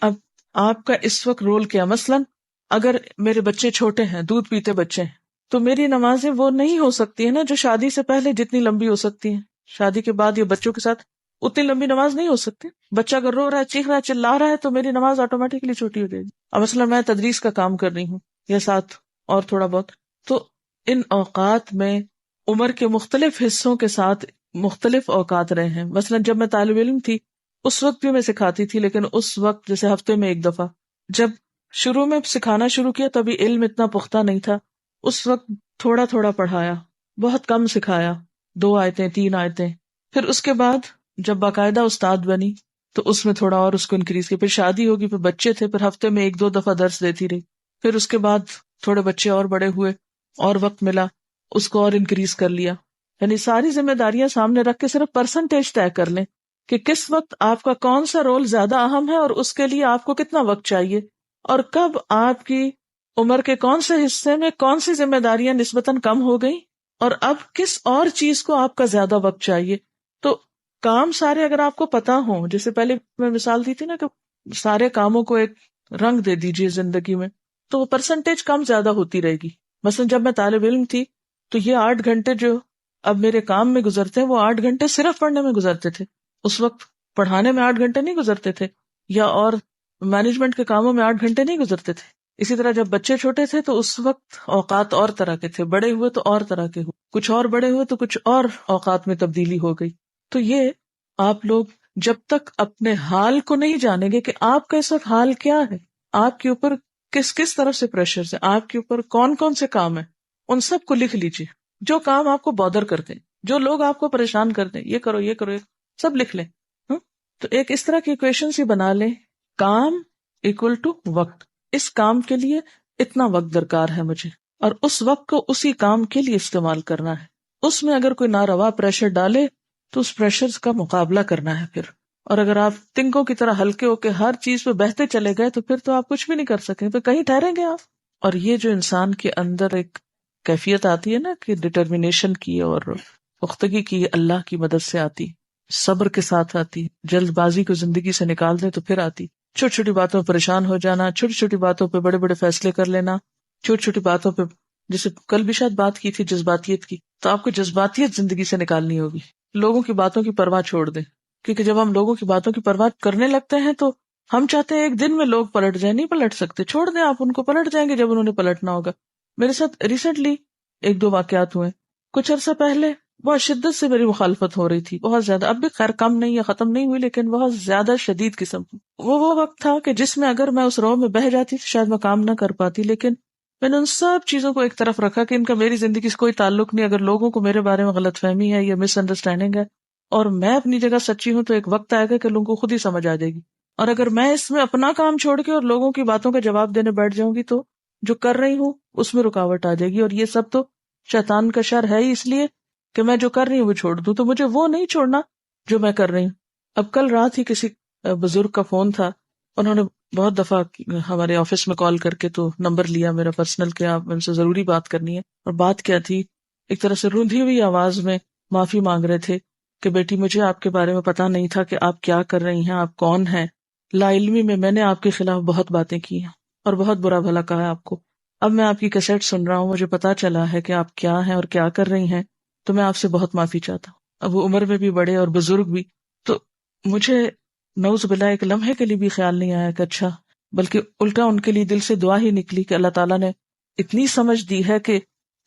اب آپ کا اس وقت رول کیا؟ مثلاً اگر میرے بچے چھوٹے ہیں، دودھ پیتے بچے ہیں، تو میری نمازیں وہ نہیں ہو سکتی ہیں نا جو شادی سے پہلے جتنی لمبی ہو سکتی ہیں. شادی کے بعد یہ بچوں کے ساتھ اتنی لمبی نماز نہیں ہو سکتی. بچہ اگر رو رہا ہے، چیخ رہا ہے، چلا رہا ہے تو میری نماز آٹومیٹکلی چھوٹی ہو جائے گی. اب مثلا میں تدریس کا کام کر رہی ہوں یا ساتھ اور تھوڑا بہت، تو ان اوقات میں عمر کے مختلف حصوں کے ساتھ مختلف اوقات رہے ہیں. مثلا جب میں طالب علم تھی اس وقت بھی میں سکھاتی تھی، لیکن اس وقت جیسے ہفتے میں ایک دفعہ. جب شروع میں سکھانا شروع کیا تبھی علم اتنا پختہ نہیں تھا، اس وقت تھوڑا تھوڑا پڑھایا، بہت کم سکھایا، 2 آیتیں 3 آیتیں. پھر اس کے بعد جب باقاعدہ استاد بنی تو اس میں تھوڑا اور اس کو انکریز کیا. پھر شادی ہوگی، پھر بچے تھے، پھر ہفتے میں 1-2 دفعہ درس دیتی رہی. پھر اس کے بعد تھوڑے بچے اور بڑے ہوئے اور وقت ملا، اس کو اور انکریز کر لیا. یعنی ساری ذمہ داریاں سامنے رکھ کے صرف پرسنٹیج طے کر لیں کہ کس وقت آپ کا کون سا رول زیادہ اہم ہے اور اس کے لیے آپ کو کتنا وقت چاہیے، اور کب آپ کی عمر کے کون سے حصے میں کون سی ذمہ داریاں نسبتاً کم ہو گئیں اور اب کس اور چیز کو آپ کا زیادہ وقت چاہیے. تو کام سارے اگر آپ کو پتا ہوں، جیسے پہلے میں مثال دی تھی نا کہ سارے کاموں کو ایک رنگ دے دیجئے زندگی میں، تو وہ پرسنٹیج کم زیادہ ہوتی رہے گی. مثلا جب میں طالب علم تھی تو یہ 8 گھنٹے جو اب میرے کام میں گزرتے ہیں وہ 8 گھنٹے صرف پڑھنے میں گزرتے تھے. اس وقت پڑھانے میں 8 گھنٹے نہیں گزرتے تھے، یا اور مینجمنٹ کے کاموں میں 8 گھنٹے نہیں گزرتے تھے. اسی طرح جب بچے چھوٹے تھے تو اس وقت اوقات اور طرح کے تھے، بڑے ہوئے تو اور طرح کے ہوئے، کچھ اور بڑے ہوئے تو کچھ اور اوقات میں تبدیلی ہو گئی. تو یہ آپ لوگ جب تک اپنے حال کو نہیں جانیں گے کہ آپ کا اس وقت حال کیا ہے، آپ کے اوپر کس کس طرف سے پریشر ہے، آپ کے اوپر کون کون سے کام ہیں، ان سب کو لکھ لیجیے. جو کام آپ کو بادر کرتے ہیں، جو لوگ آپ کو پریشان کرتے ہیں، یہ کرو یہ کرو، سب لکھ لیں. تو ایک اس طرح کی ایکویشن سی بنا لیں، کام اکول ٹو وقت. اس کام کے لیے اتنا وقت درکار ہے مجھے، اور اس وقت کو اسی کام کے لیے استعمال کرنا ہے. اس میں اگر کوئی ناروا پریشر ڈالے تو اس پریشر کا مقابلہ کرنا ہے پھر. اور اگر آپ تنکوں کی طرح ہلکے ہو کے ہر چیز پہ بہتے چلے گئے تو پھر تو آپ کچھ بھی نہیں کر سکیں، پھر کہیں ٹھہریں گے آپ. اور یہ جو انسان کے اندر ایک کیفیت آتی ہے نا کہ ڈٹرمینیشن کی اور پختگی کی، اللہ کی مدد سے آتی، صبر کے ساتھ آتی. جلد بازی کو زندگی سے نکال دیں تو پھر آتی. چھوٹی چھوٹی باتوں پر پریشان ہو جانا، چھوٹی چھوٹی باتوں پہ بڑے بڑے فیصلے کر لینا، چھوٹی چھوٹی باتوں پہ، جیسے کل بھی شاید بات کی تھی جذباتیت کی، تو آپ کو جذباتیت زندگی سے نکالنی ہوگی. لوگوں کی باتوں کی پرواہ چھوڑ دیں، کیونکہ جب ہم لوگوں کی باتوں کی پرواہ کرنے لگتے ہیں تو ہم چاہتے ہیں ایک دن میں لوگ پلٹ جائیں. نہیں پلٹ سکتے، چھوڑ دیں، آپ ان کو پلٹ جائیں گے جب انہوں نے پلٹنا ہوگا. میرے ساتھ ریسنٹلی 1-2 واقعات ہوئے. کچھ عرصہ پہلے بہت شدت سے میری مخالفت ہو رہی تھی، بہت زیادہ. اب بھی خیر کم نہیں یا ختم نہیں ہوئی، لیکن بہت زیادہ شدید قسم کی. وہ وقت تھا کہ جس میں اگر میں اس رو میں بہہ جاتی تو شاید میں کام نہ کر پاتی، لیکن میں نے ان سب چیزوں کو ایک طرف رکھا کہ ان کا میری زندگی سے کوئی تعلق نہیں. اگر لوگوں کو میرے بارے میں غلط فہمی ہے یا مس انڈرسٹینڈنگ ہے اور میں اپنی جگہ سچی ہوں، تو ایک وقت آئے گا کہ لوگوں کو خود ہی سمجھ آ جائے گی. اور اگر میں اس میں اپنا کام چھوڑ کے اور لوگوں کی باتوں کا جواب دینے بیٹھ جاؤں گی تو جو کر رہی ہوں اس میں رکاوٹ آ جائے گی. اور یہ سب تو شیطان کا شر ہے ہی، اس لیے کہ میں جو کر رہی ہوں وہ چھوڑ دوں. تو مجھے وہ نہیں چھوڑنا جو میں کر رہی ہوں. اب کل رات ہی کسی بزرگ کا فون تھا، انہوں نے بہت دفعہ ہمارے آفس میں کال کر کے تو نمبر لیا میرا پرسنل کہ آپ ان سے ضروری بات کرنی ہے. اور بات کیا تھی، ایک طرح سے روندھی ہوئی آواز میں معافی مانگ رہے تھے کہ بیٹی مجھے آپ کے بارے میں پتا نہیں تھا کہ آپ کیا کر رہی ہیں، آپ کون ہیں. لا علمی میں نے آپ کے خلاف بہت باتیں کی ہیں اور بہت برا بھلا کہا ہے آپ کو. اب میں آپ کی کیسٹ سن رہا ہوں، مجھے پتا چلا ہے کہ آپ کیا ہیں اور کیا کر رہی ہیں، تو میں آپ سے بہت معافی چاہتا ہوں. اب وہ عمر میں بھی بڑے اور بزرگ بھی. تو مجھے نعوذ باللہ ایک لمحے کے لیے بھی خیال نہیں آیا کہ اچھا، بلکہ الٹا ان کے لیے دل سے دعا ہی نکلی کہ اللہ تعالیٰ نے اتنی سمجھ دی ہے کہ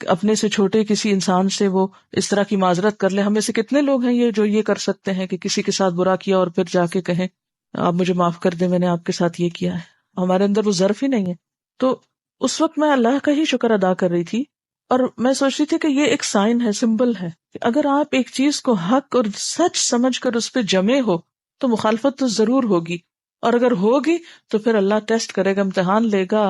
اپنے سے چھوٹے کسی انسان سے وہ اس طرح کی معذرت کر لے. ہمیں سے کتنے لوگ ہیں یہ جو یہ کر سکتے ہیں کہ کسی کے ساتھ برا کیا اور پھر جا کے کہیں آپ مجھے معاف کر دیں، میں نے آپ کے ساتھ یہ کیا ہے. ہمارے اندر وہ ظرف ہی نہیں ہے. تو اس وقت میں اللہ کا ہی شکر ادا کر رہی تھی اور میں سوچ رہی تھی کہ یہ ایک سائن ہے، سمبل ہے کہ اگر آپ ایک چیز کو حق اور سچ سمجھ کر اس پہ جمے ہو تو مخالفت تو ضرور ہوگی، اور اگر ہوگی تو پھر اللہ ٹیسٹ کرے گا، امتحان لے گا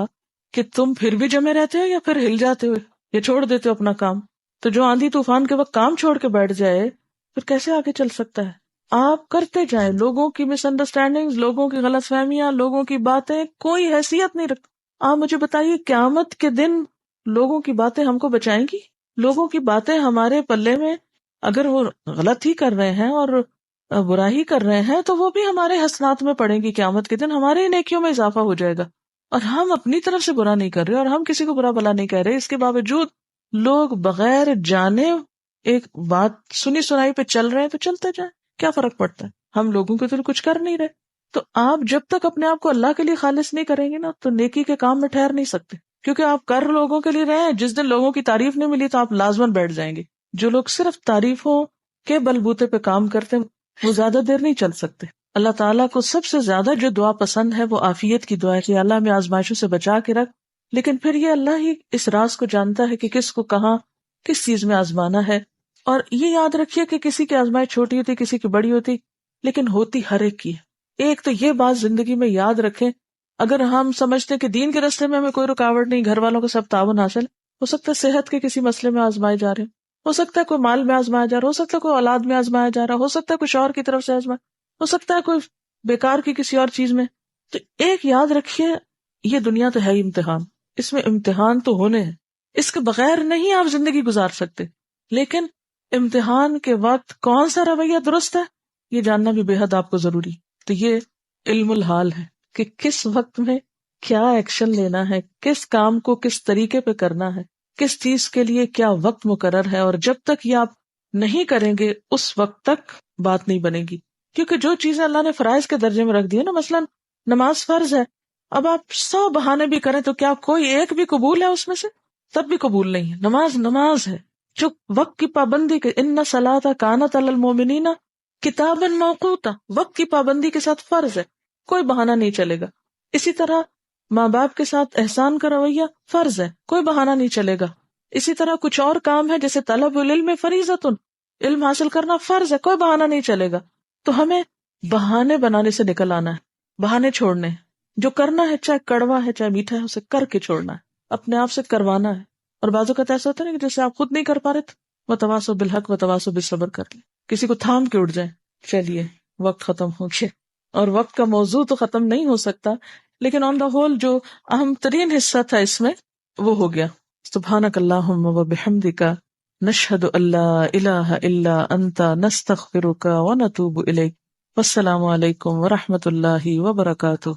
کہ تم پھر بھی جمے رہتے ہو یا پھر ہل جاتے ہو یا چھوڑ دیتے ہو اپنا کام. تو جو آندھی طوفان کے وقت کام چھوڑ کے بیٹھ جائے پھر کیسے آگے چل سکتا ہے. آپ کرتے جائیں، لوگوں کی مس انڈرسٹینڈنگ، لوگوں کی غلط فہمیاں، لوگوں کی باتیں کوئی حیثیت نہیں رکھتی. آپ مجھے بتائیے قیامت کے دن لوگوں کی باتیں ہم کو بچائیں گی؟ لوگوں کی باتیں ہمارے پلے میں اگر وہ غلط ہی کر رہے ہیں اور برا ہی کر رہے ہیں تو وہ بھی ہمارے حسنات میں پڑیں گی. قیامت کے دن ہمارے نیکیوں میں اضافہ ہو جائے گا، اور ہم اپنی طرف سے برا نہیں کر رہے اور ہم کسی کو برا بھلا نہیں کہہ رہے. اس کے باوجود لوگ بغیر جانے ایک بات سنی سنائی پہ چل رہے ہیں تو چلتے جائیں. کیا فرق پڑتا ہے، ہم لوگوں کے تو کچھ کر نہیں رہے. تو آپ جب تک اپنے آپ کو اللہ کے لیے خالص نہیں کریں گے نا تو نیکی کے کام میں ٹھہر نہیں سکتے، کیونکہ آپ کر لوگوں کے لیے رہے ہیں. جس دن لوگوں کی تعریف نہیں ملی تو آپ لازماً بیٹھ جائیں گے. جو لوگ صرف تعریفوں کے بلبوتے پہ کام کرتے ہیں وہ زیادہ دیر نہیں چل سکتے. اللہ تعالیٰ کو سب سے زیادہ جو دعا پسند ہے وہ عافیت کی دعا ہے کہ اللہ میں آزمائشوں سے بچا کے رکھ. لیکن پھر یہ اللہ ہی اس راز کو جانتا ہے کہ کس کو کہاں کس چیز میں آزمانا ہے. اور یہ یاد رکھیے کہ کسی کی آزمائش چھوٹی ہوتی کسی کی بڑی ہوتی، لیکن ہوتی ہر ایک کی ہے. ایک تو یہ بات زندگی میں یاد رکھیں، اگر ہم سمجھتے ہیں کہ دین کے راستے میں ہمیں کوئی رکاوٹ نہیں، گھر والوں کا سب تعاون حاصل، ہو سکتا ہے صحت کے کسی مسئلے میں آزمائے جا رہے ہو سکتا ہے کوئی مال میں آزمایا جا رہا، ہو سکتا ہے کوئی اولاد میں آزمایا جا رہا، ہو سکتا ہے کوئی شوہر کی طرف سے آزمایا، ہو سکتا ہے کوئی بیکار کی کسی اور چیز میں. تو ایک یاد رکھیے، یہ دنیا تو ہے ہی امتحان، اس میں امتحان تو ہونے ہیں، اس کے بغیر نہیں آپ زندگی گزار سکتے. لیکن امتحان کے وقت کون سا رویہ درست ہے یہ جاننا بھی بے حد آپ کو ضروری. تو یہ علم الحال ہے کہ کس وقت میں کیا ایکشن لینا ہے، کس کام کو کس طریقے پہ کرنا ہے، کس چیز کے لیے کیا وقت مقرر ہے. اور جب تک یہ آپ نہیں کریں گے اس وقت تک بات نہیں بنے گی. کیونکہ جو چیزیں اللہ نے فرائض کے درجے میں رکھ دی ہے نا، مثلا نماز فرض ہے، اب آپ 100 بہانے بھی کریں تو کیا کوئی ایک بھی قبول ہے اس میں سے؟ تب بھی قبول نہیں ہے. نماز نماز ہے جو وقت کی پابندی کے، ان الصلاۃ کانت علی المؤمنین کتابا موقوتا، وقت کی پابندی کے ساتھ فرض ہے، کوئی بہانہ نہیں چلے گا. اسی طرح ماں باپ کے ساتھ احسان کا رویہ فرض ہے، کوئی بہانہ نہیں چلے گا. اسی طرح کچھ اور کام ہے جیسے طلب العلم فریضۃ، علم حاصل کرنا فرض ہے، کوئی بہانہ نہیں چلے گا. تو ہمیں بہانے بنانے سے نکل آنا ہے، بہانے چھوڑنے ہیں. جو کرنا ہے چاہے کڑوا ہے چاہے میٹھا ہے اسے کر کے چھوڑنا ہے، اپنے آپ سے کروانا ہے. اور بعض اوقات ایسا ہوتا ہے نا کہ جیسے آپ خود نہیں کر پا رہے تھے، وتواصوا بالحق وتواصوا بالصبر کر لیں، کسی کو تھام کے اٹھ جائیں، چلیے وقت ختم ہو گیا. اور وقت کا موضوع تو ختم نہیں ہو سکتا، لیکن آن دا ہول جو اہم ترین حصہ تھا اس میں وہ ہو گیا. سبحانک اللہم و بحمدک نشہد ان لا الہ الا انت نستغفرک و نتوب الیک. والسلام علیکم ورحمۃ اللہ وبرکاتہ.